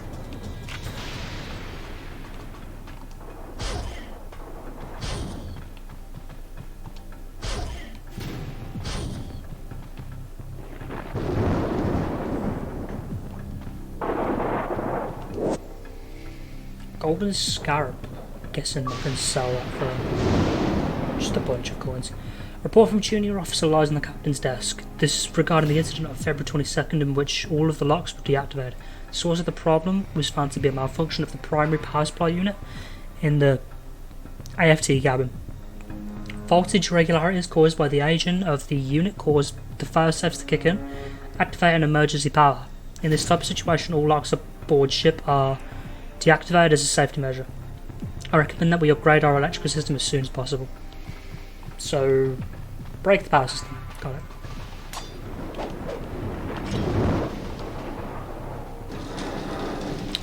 Golden Scarab. Guessing I can sell that for just a bunch of coins. Report from junior officer lies on the captain's desk. This is regarding the incident of February 22nd in which all of the locks were deactivated. The source of the problem was found to be a malfunction of the primary power supply unit in the AFT cabin. Voltage irregularities caused by the agent of the unit caused the fire safes to kick in, activating emergency power. In this type of situation, all locks aboard ship are deactivated as a safety measure. I recommend that we upgrade our electrical system as soon as possible. So, break the power system. Got it.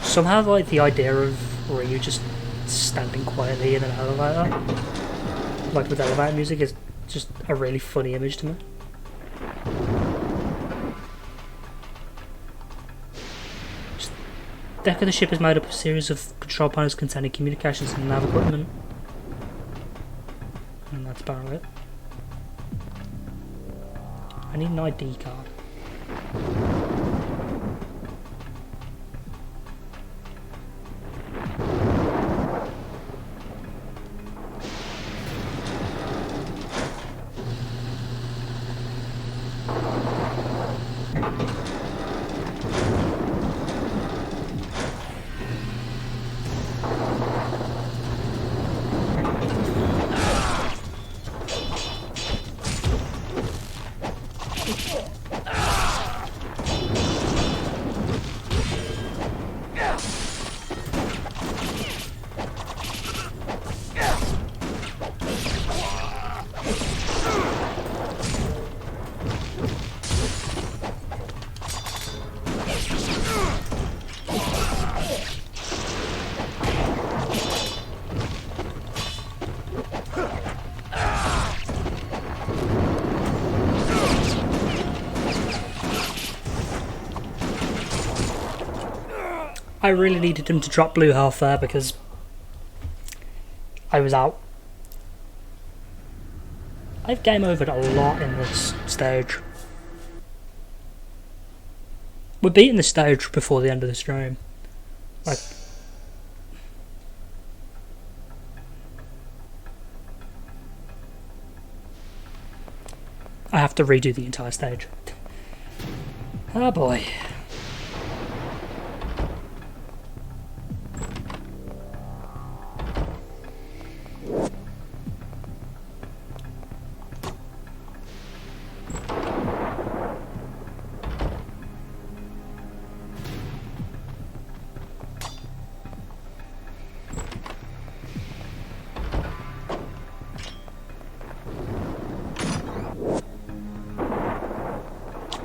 Somehow, like, the idea of Ryu just standing quietly in an elevator, like with elevator music, is just a really funny image to me. The deck of the ship is made up of a series of control panels containing communications and nav equipment. And that's about it. I need an ID card. I really needed him to drop blue health there because I was out. I've game overed a lot in this stage. We're beating the stage before the end of the stream. Like, I have to redo the entire stage. Oh boy.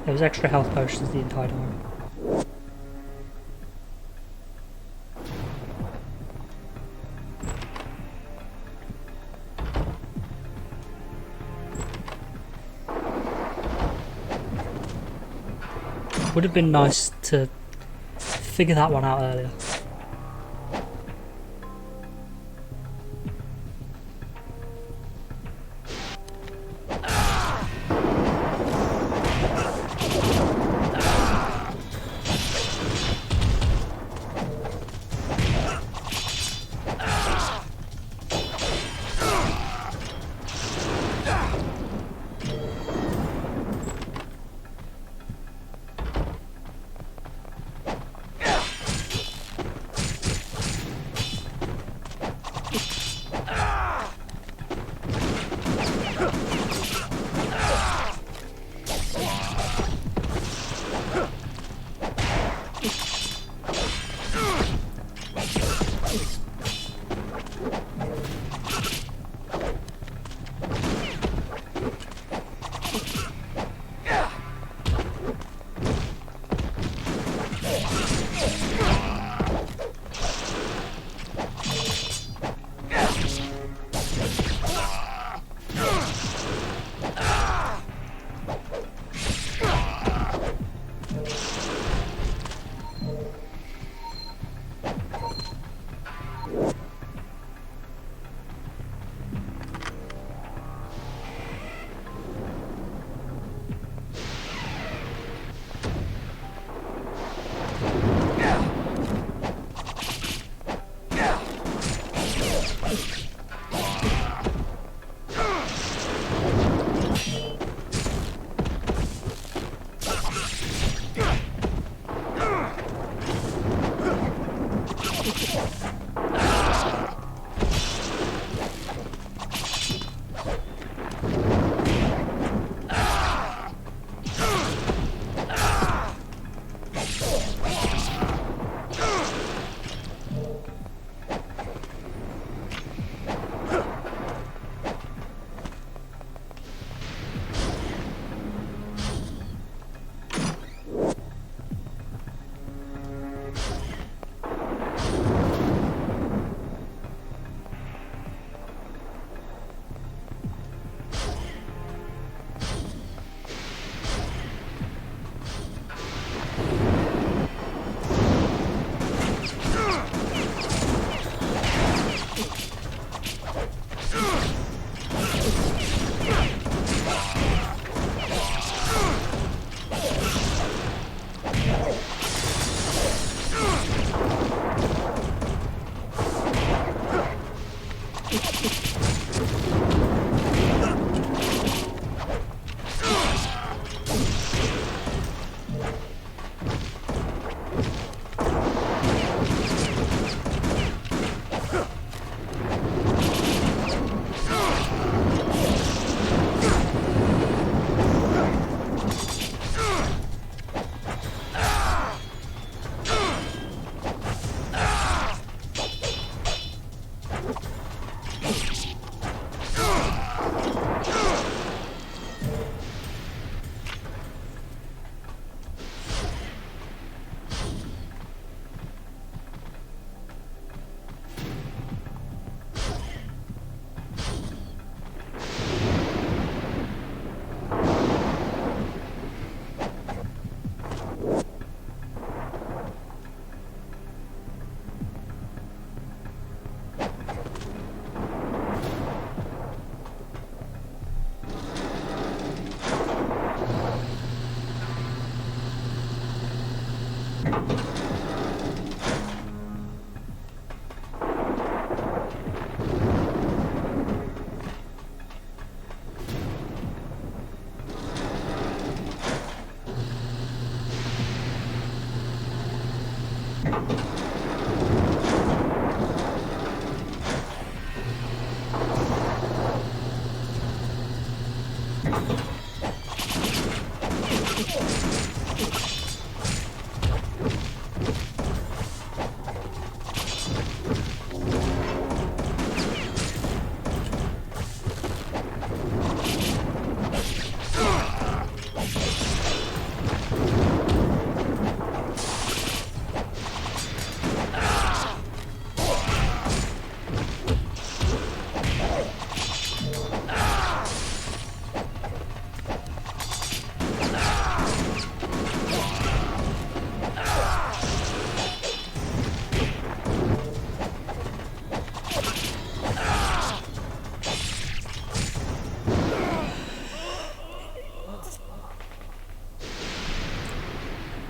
There was extra health potions the entire time. Would have been nice to figure that one out earlier.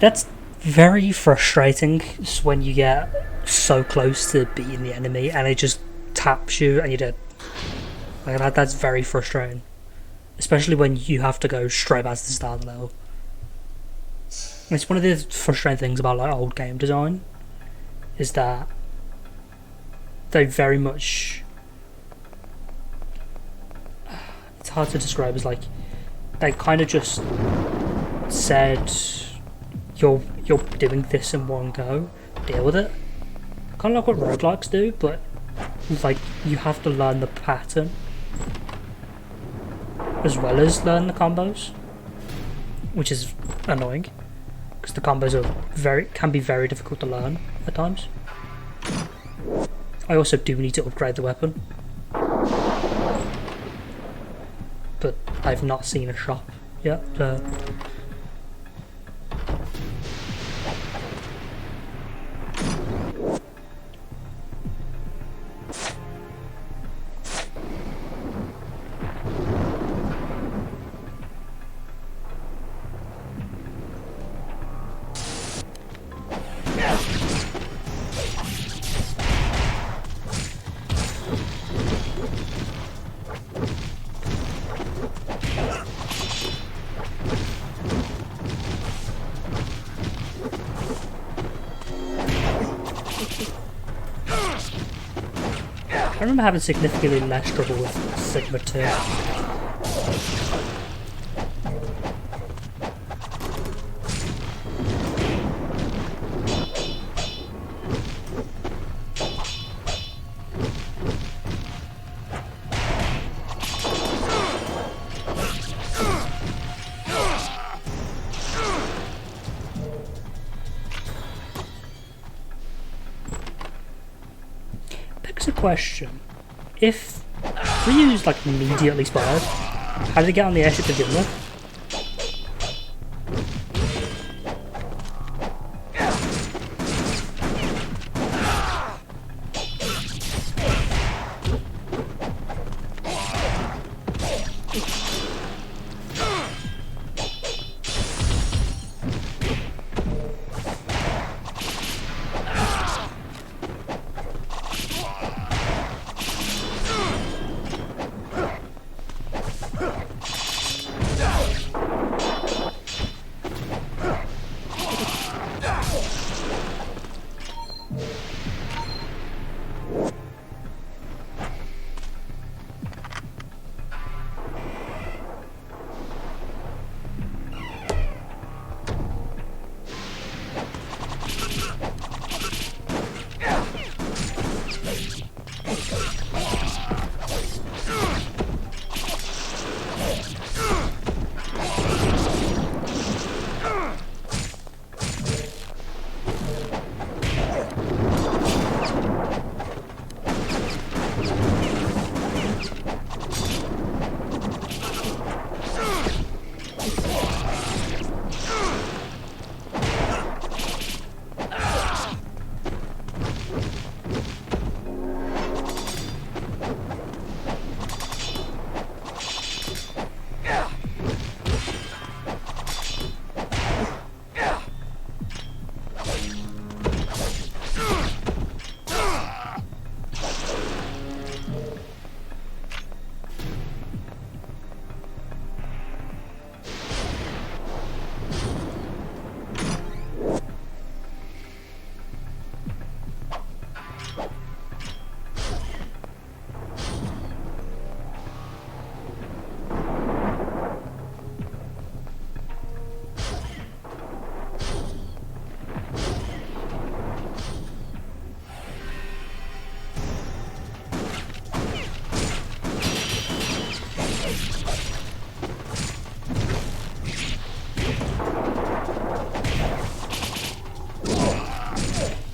That's very frustrating when you get so close to beating the enemy and it just taps you and you're dead. Like that's very frustrating. Especially when you have to go straight back to the start of the level. It's one of the frustrating things about like old game design is that they very much, it's hard to describe, as like they kind of just said you're doing this in one go, deal with it. Kind of like what roguelikes do, but like you have to learn the pattern as well as learn the combos, which is annoying because the combos are can be very difficult to learn at times. I also do need to upgrade the weapon, but I've not seen a shop yet. I remember having significantly less trouble with Sigma 2. Begs a question. If Ryu's like immediately spotted, how did he get on the airship to begin with?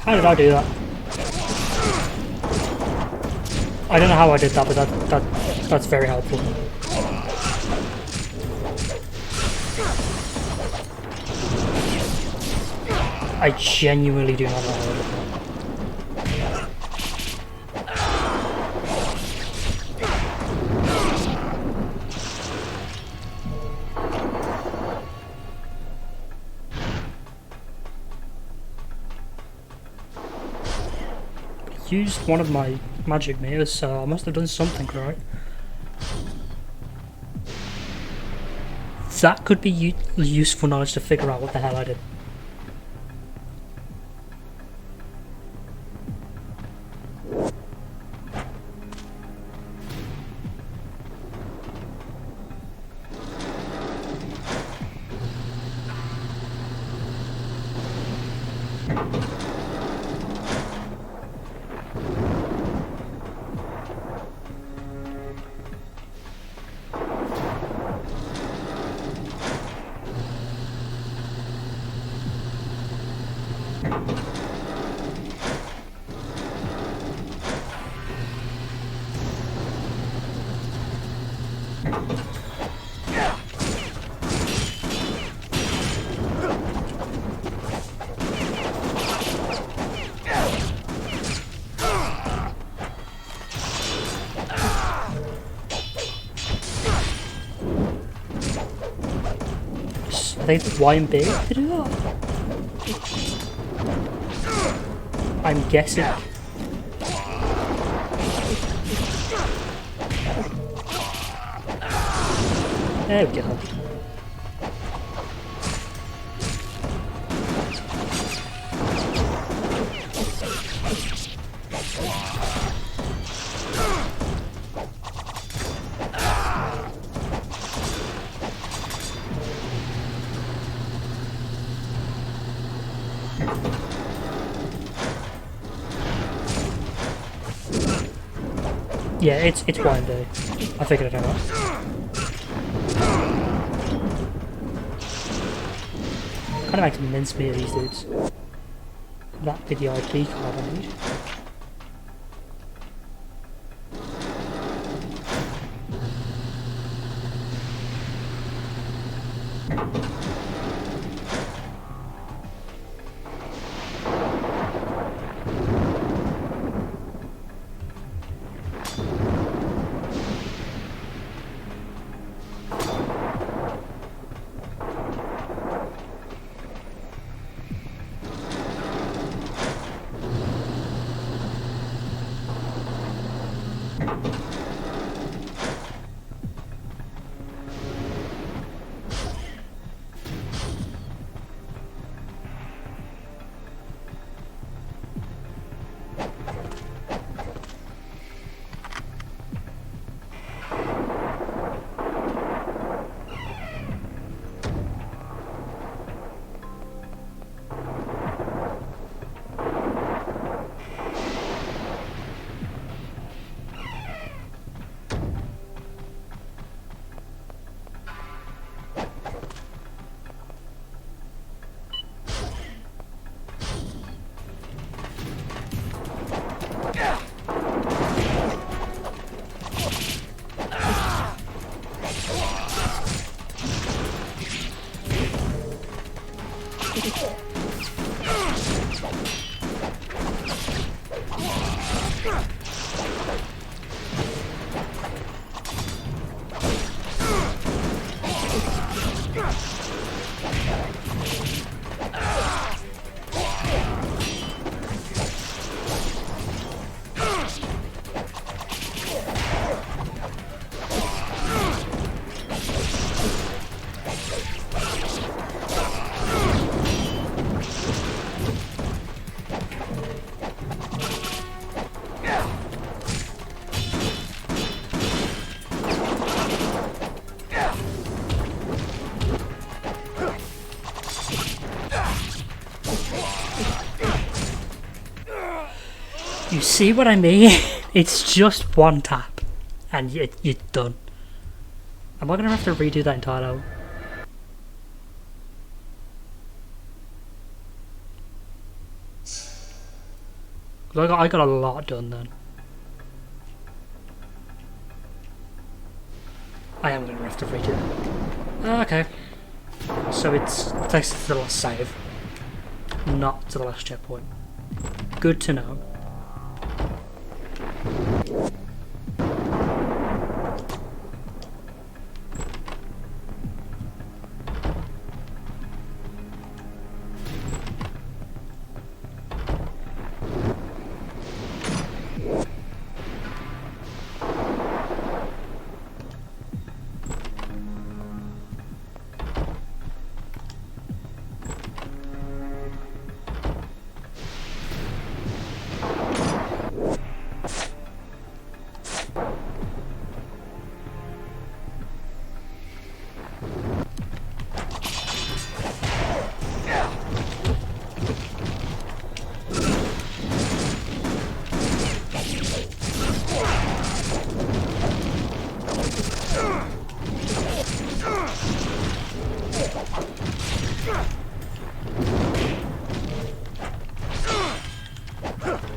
How did I do that? I don't know how I did that, but that's very helpful. I genuinely do not know how I did that. Used one of my magic mirrors, so I must have done something right. That could be useful knowledge to figure out what the hell I did. Are they Y and B to do that? I'm guessing. There we go. Yeah, it's windy. I figured it out. Kind of makes mincemeat of these dudes. That'd be the ID card I need. You see what I mean? It's just one tap, and you're done. Am I gonna have to redo that entire level? I got a lot done then. I am gonna have to redo it. Okay. So it takes us to the last save, not to the last checkpoint. Good to know.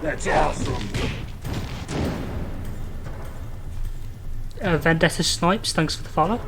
That's awesome. Vendetta Snipes, thanks for the follow.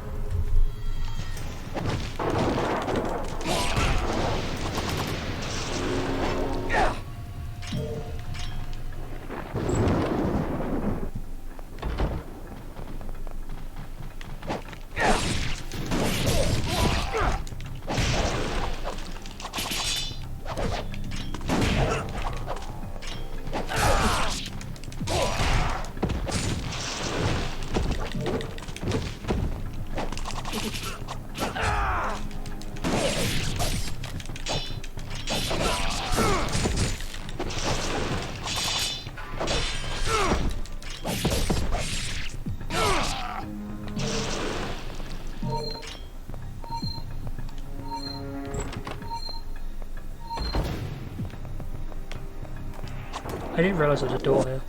I didn't realise there was a door here.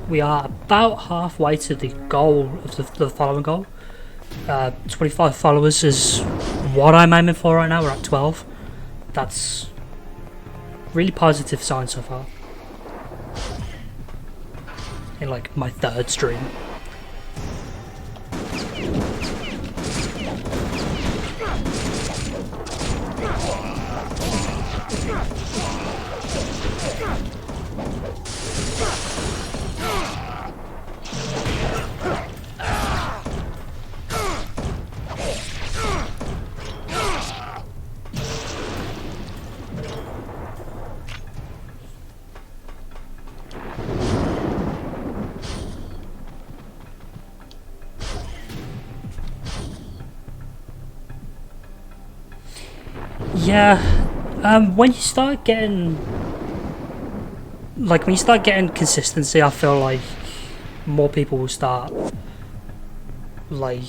we are about halfway to the goal of the following goal. 25 followers is what I'm aiming for right now. We're at 12. That's really positive sign so far. In like my 3rd stream. Yeah, when you start getting consistency, I feel like more people will start, like,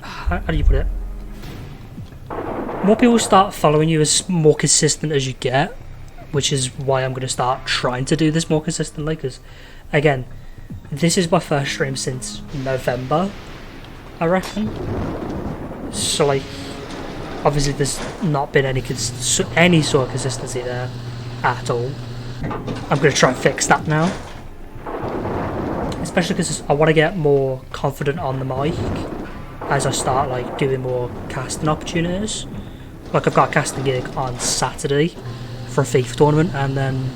how do you put it? More people start following you as more consistent as you get, which is why I'm going to start trying to do this more consistently, because, again, this is my first stream since November, I reckon. So, like, obviously there's not been any sort of consistency there at all. I'm going to try and fix that now. Especially because I want to get more confident on the mic as I start like doing more casting opportunities. Like I've got a casting gig on Saturday for a FIFA tournament, and then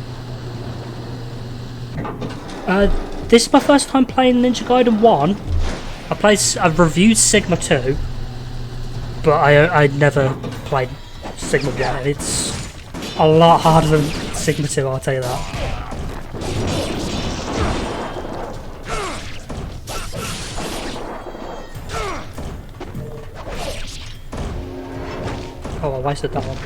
this is my first time playing Ninja Gaiden 1. I've reviewed Sigma 2, but I never played Sigma 1, and it's a lot harder than Sigma 2, I'll tell you that. Oh, I wasted that one.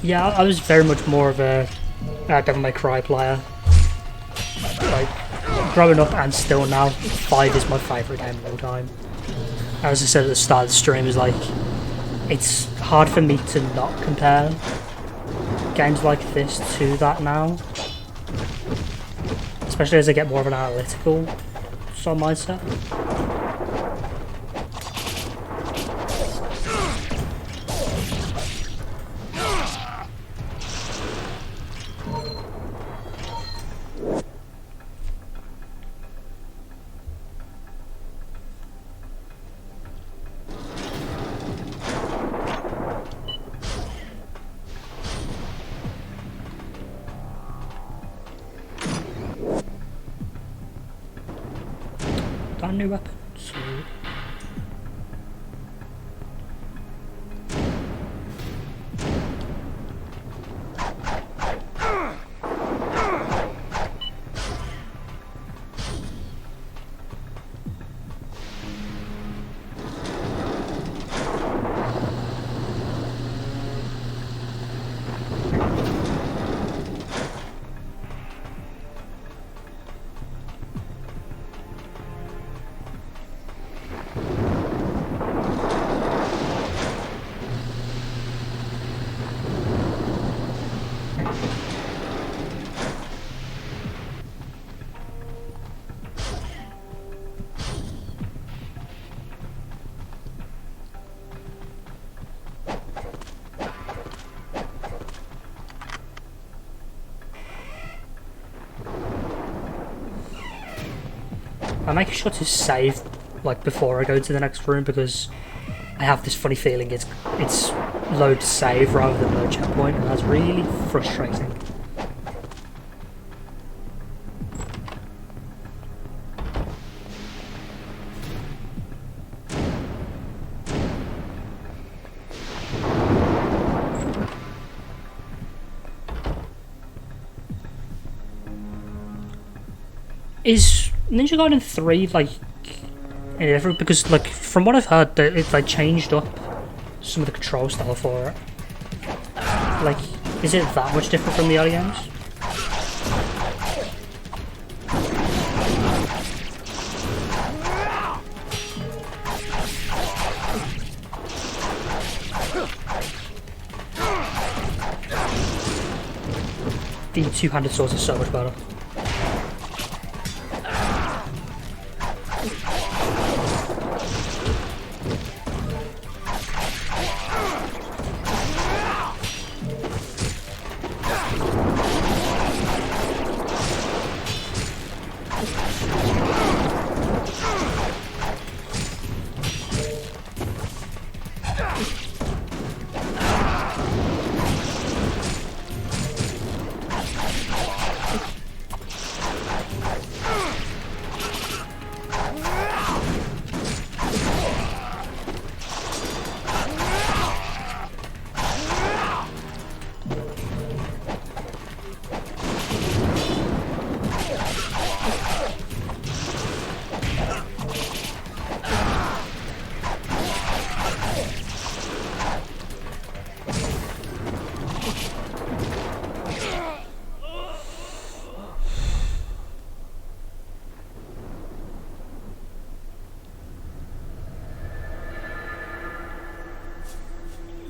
Yeah, I was very much more of a Devil May Cry player. Like, growing up and still now, 5 is my favourite game of all time. As I said at the start of the stream, is like, it's hard for me to not compare games like this to that now. Especially as I get more of an analytical sort of mindset. Got a new weapon, sweet. I'm making sure to save like before I go to the next room, because I have this funny feeling it's load save rather than load checkpoint, and that's really frustrating. Is Ninja Gaiden 3 like different? Because like from what I've heard, it like changed up some of the control style for it. Like, is it that much different from the other games? the two-handed swords are so much better.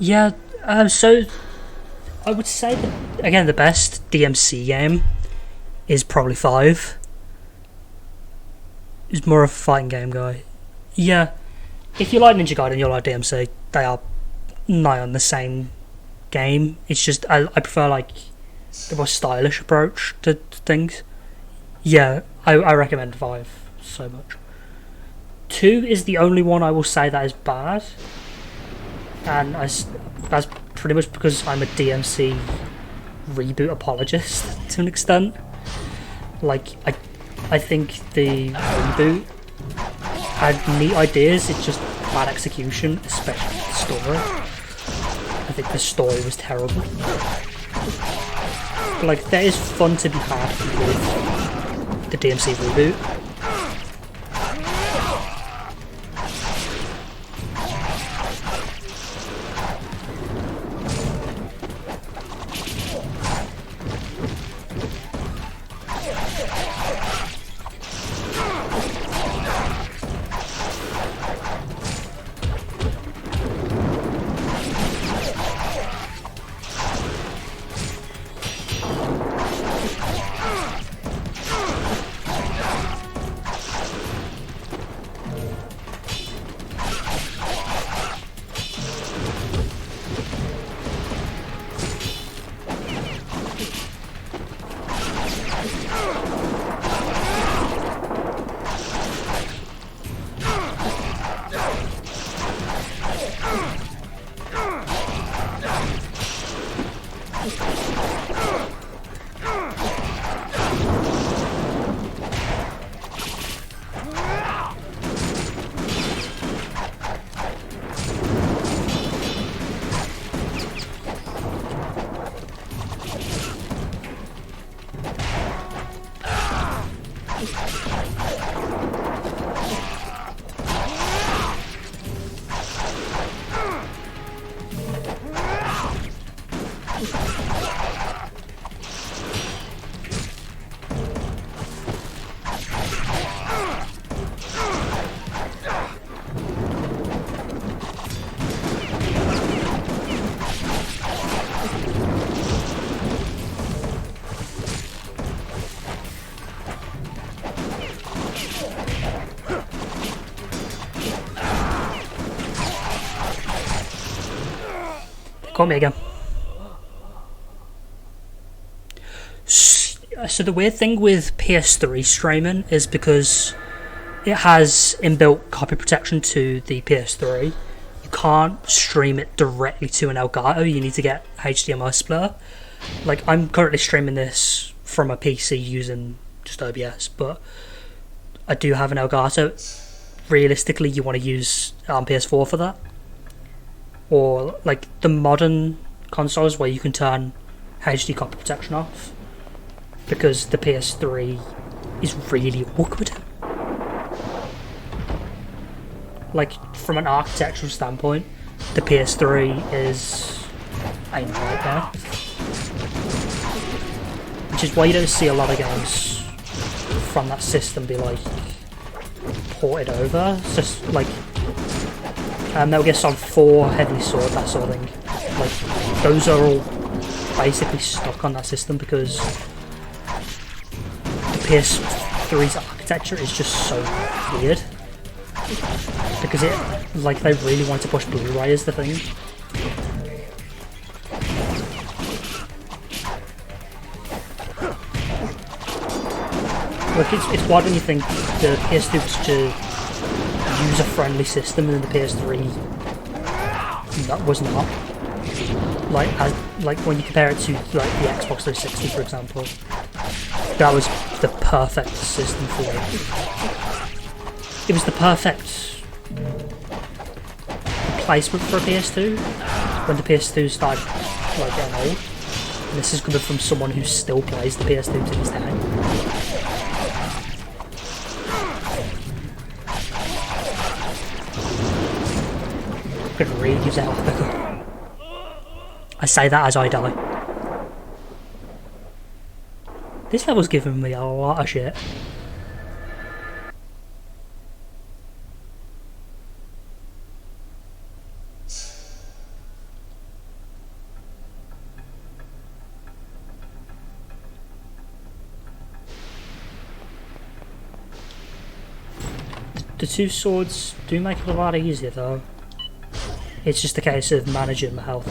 Yeah, so I would say that, again, the best DMC game is probably 5. He's more of a fighting game guy. Yeah, if you like Ninja Gaiden, you'll like DMC. They are nigh on the same game. It's just, I prefer like the more stylish approach to things. Yeah, I recommend 5 so much. 2 is the only one I will say that is bad. And that's pretty much because I'm a DMC reboot apologist to an extent. Like, I think the reboot had neat ideas, it's just bad execution, especially the story. I think the story was terrible. But, like, there is fun to be had with the DMC reboot. Caught me again. So the weird thing with PS3 streaming is because it has inbuilt copy protection to the PS3, you can't stream it directly to an Elgato, you need to get HDMI splitter. Like, I'm currently streaming this from a PC using just OBS, but I do have an Elgato. Realistically, you want to use PS4 for that. Or like the modern consoles where you can turn HD copy protection off, because the PS3 is really awkward. Like, from an architectural standpoint, the PS3 is a nightmare. Which is why you don't see a lot of games from that system be like ported over. It's just like Metal Gear Solid 4, Heavenly Sword, that sort of thing. Like, those are all basically stuck on that system because the PS3's architecture is just so weird. Because they really want to push Blu-ray as the thing. Like, it's wild when you think the PS2 was such a user-friendly system and then the PS3 that was not. Like when you compare it to like the Xbox 360, for example, that was the perfect system for it. It was the perfect replacement for a PS2 when the PS2 started like getting old. And this is coming from someone who still plays the PS2 to this day. It really gives out pickle. I say that as I die. This level's giving me a lot of shit. The two swords do make it a lot easier though. It's just a case of managing my health.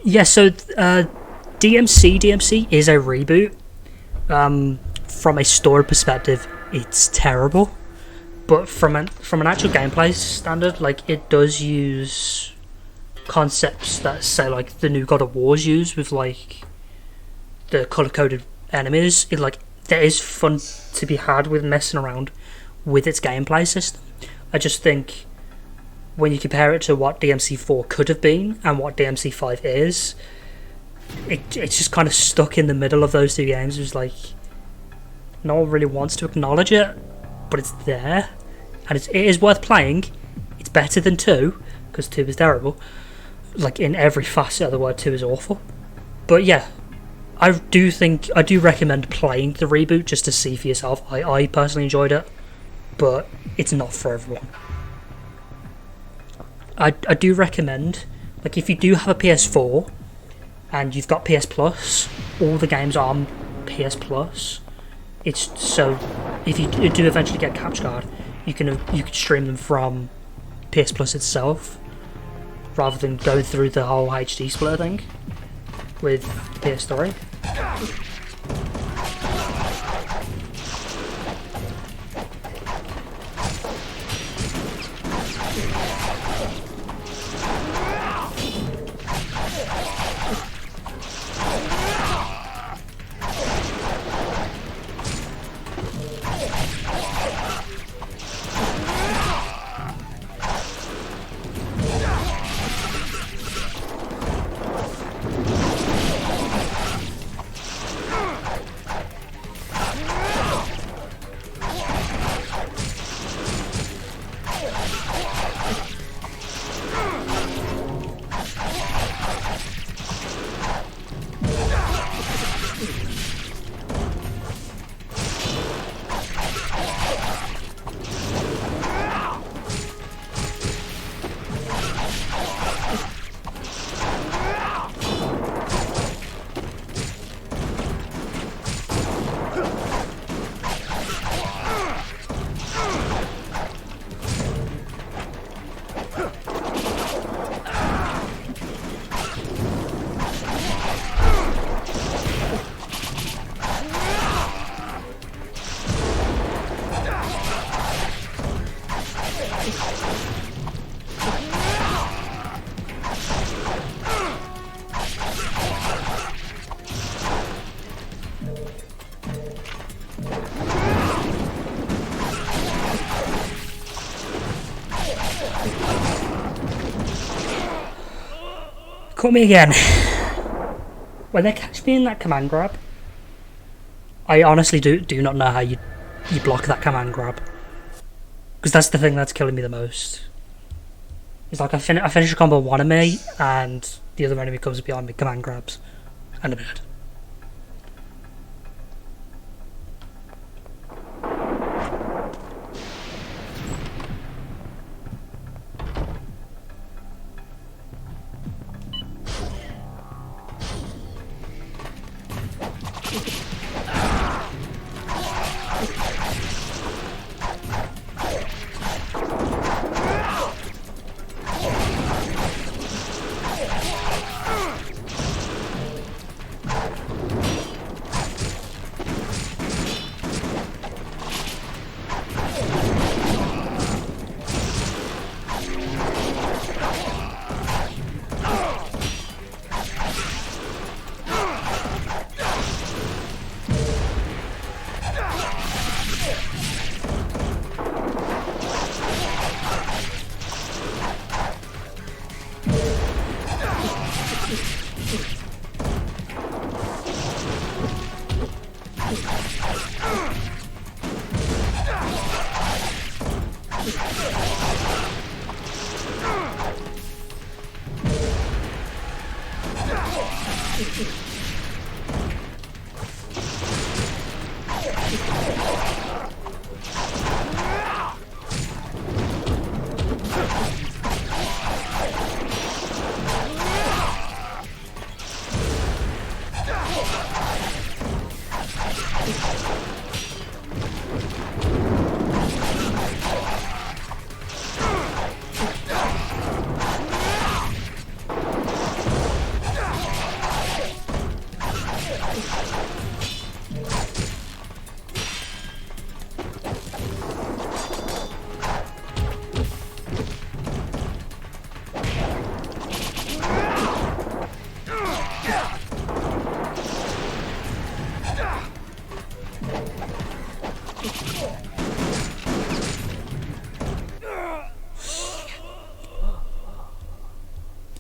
Yeah, so DMC is a reboot. From a story perspective, it's terrible, but from an actual gameplay standard, like, it does use concepts that say like the new God of War's use with like the color coded enemies. There is fun to be had with messing around with its gameplay system. I just think when you compare it to what DMC4 could have been and what DMC5 is, it's just kind of stuck in the middle of those two games. It's like no one really wants to acknowledge it, but it's there, and it is worth playing. It's better than 2, because 2 is terrible. Like, in every facet of the word, 2 is awful. But yeah, I do recommend playing the reboot just to see for yourself. I personally enjoyed it, but it's not for everyone. I do recommend, like, if you do have a PS4 and you've got PS Plus, all the games are on PS Plus. It's so if you do eventually get a capture card, you can stream them from PS Plus itself, rather than go through the whole HD splitter thing with PS3. Call me again. When they catch me in that command grab, I honestly do not know how you block that command grab. Because that's the thing that's killing me the most. It's like I finish a combo one enemy, and the other enemy comes behind me, command grabs, and I'm dead.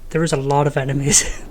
There is a lot of enemies.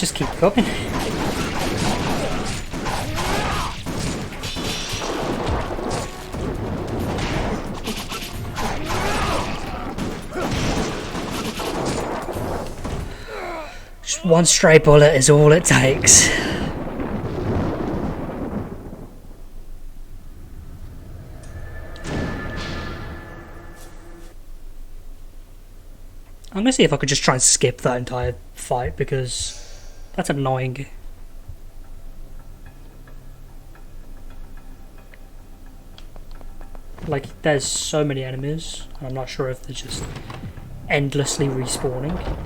just keep going. Just one stray bullet is all it takes. I'm gonna see if I could just try and skip that entire fight because that's annoying. Like, there's so many enemies, and I'm not sure if they're just endlessly respawning.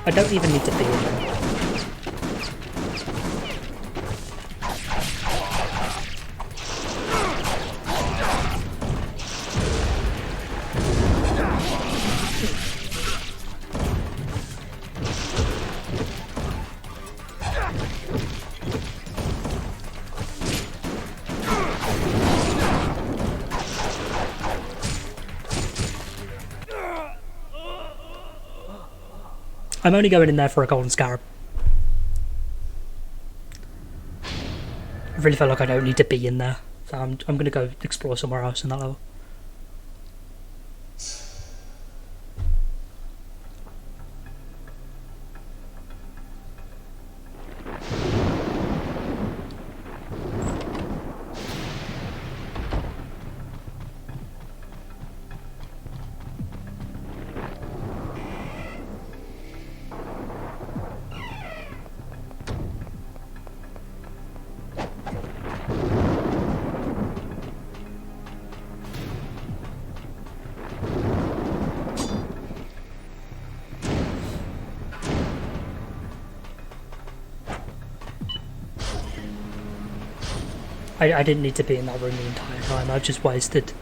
I don't even need to be in there. I'm only going in there for a golden scarab. I really feel like I don't need to be in there, so I'm going to go explore somewhere else in that level. I didn't need to be in that room the entire time. I've just wasted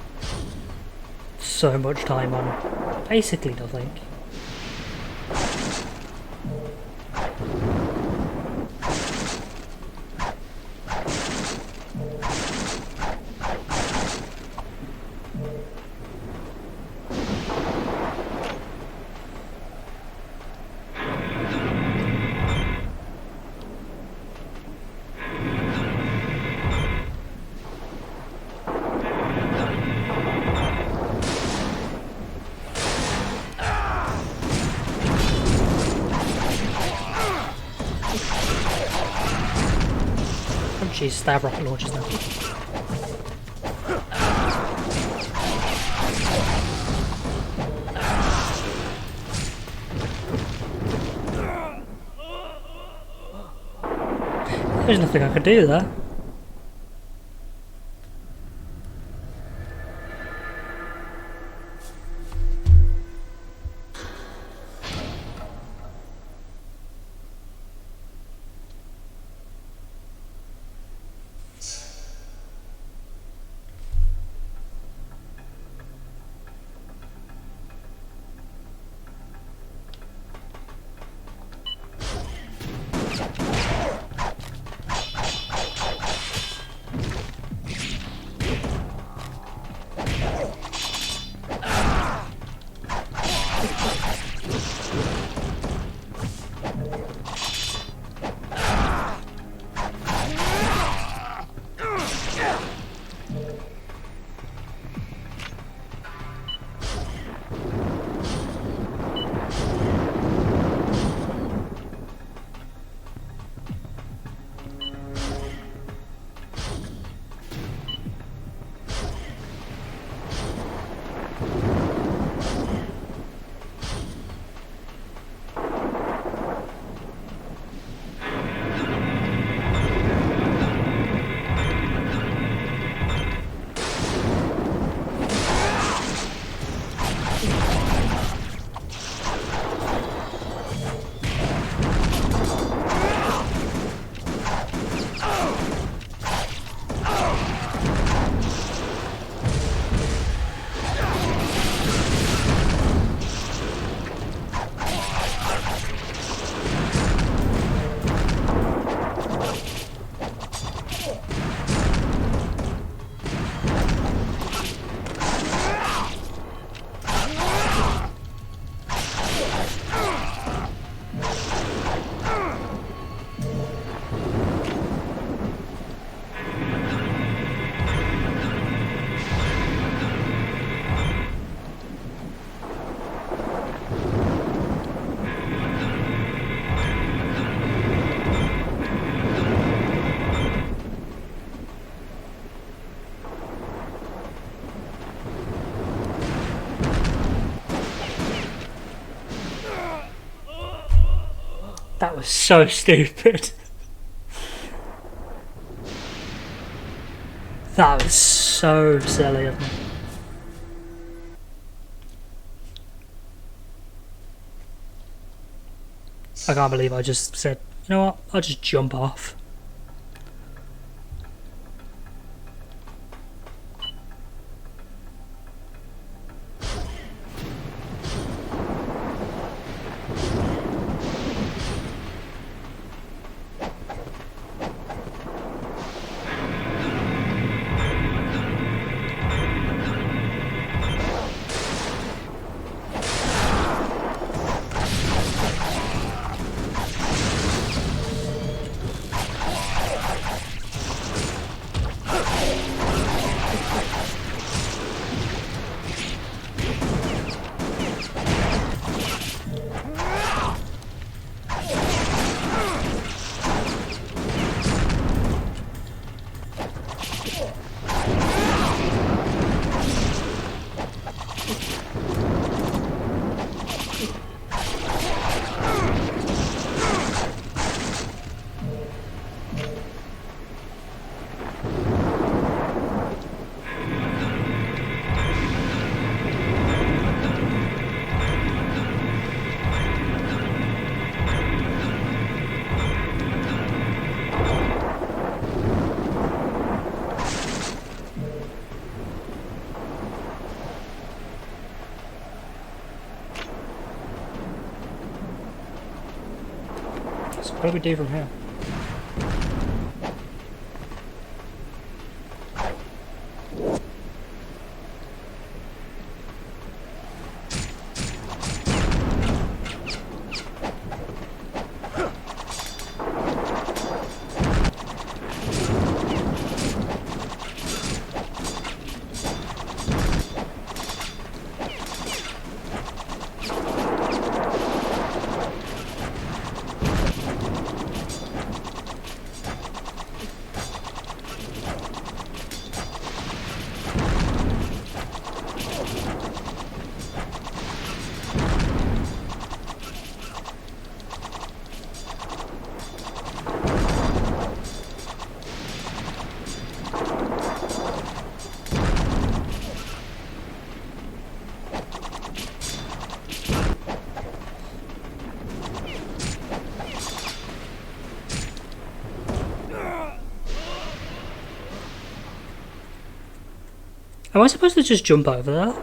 so much time on basically nothing. Jeez, stab rocket launchers now. There's nothing I could do there. That was so stupid. That was so silly of me. I can't believe I just said, you know what, I'll just jump off. So what do we do from here? Am I supposed to just jump over there?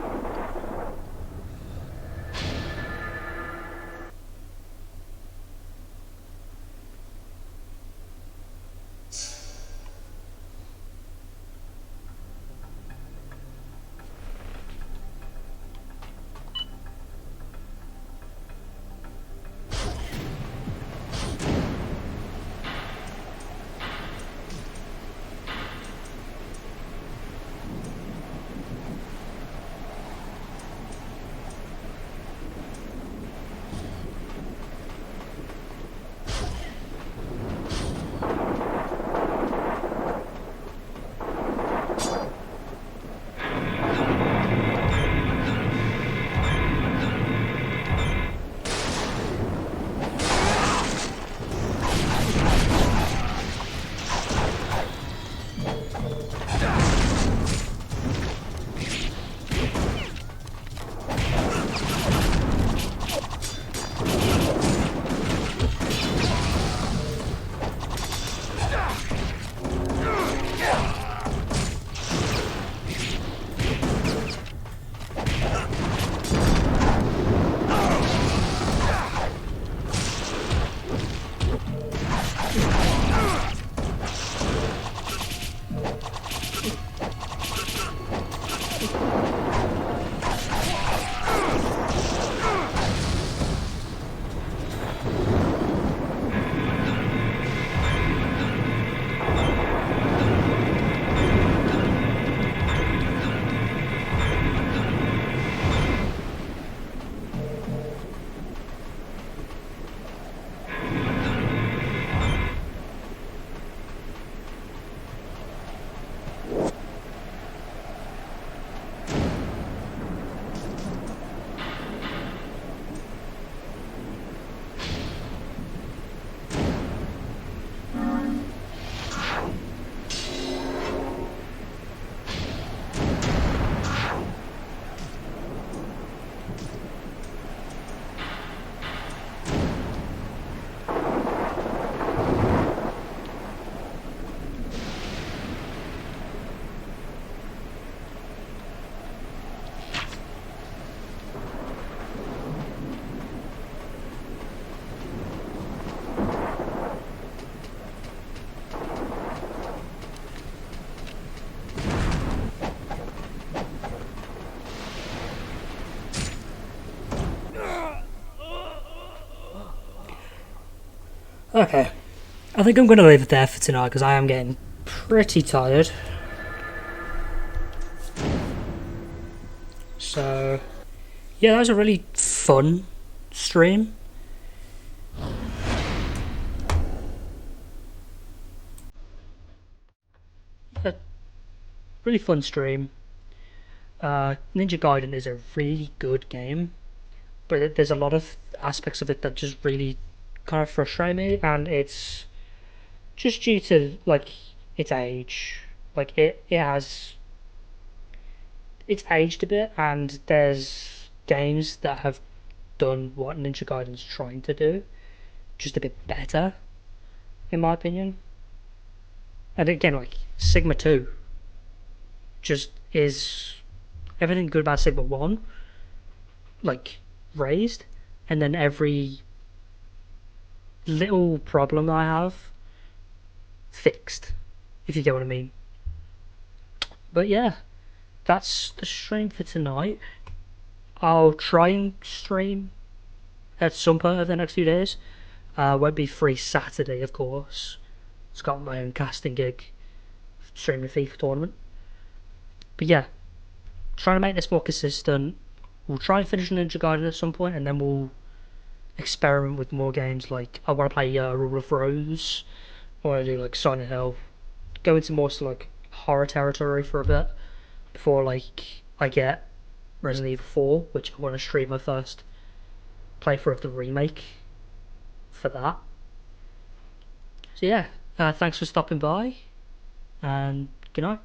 Okay. I think I'm going to leave it there for tonight because I am getting pretty tired. So, yeah, that was a really fun stream. A really fun stream. Ninja Gaiden is a really good game, but there's a lot of aspects of it that just really kind of frustrate me, and it's just due to like its age. Like it's aged a bit, and there's games that have done what Ninja Gaiden's trying to do, just a bit better, in my opinion. And again, like Sigma 2 just is everything good about Sigma 1, like raised, and then every little problem I have fixed, if you get what I mean. But yeah, that's the stream for tonight. I'll try and stream at some point over the next few days. Won't be free Saturday, of course. It's got my own casting gig, streaming the FIFA tournament. But yeah, trying to make this more consistent. We'll try and finish Ninja Gaiden at some point, and then we'll experiment with more games. Like I want to play Rule of Rose. I want to do like Silent Hill. Go into more like horror territory for a bit before like I get Resident Evil 4, which I want to stream my first playthrough of the remake for that. So yeah, thanks for stopping by, and good night.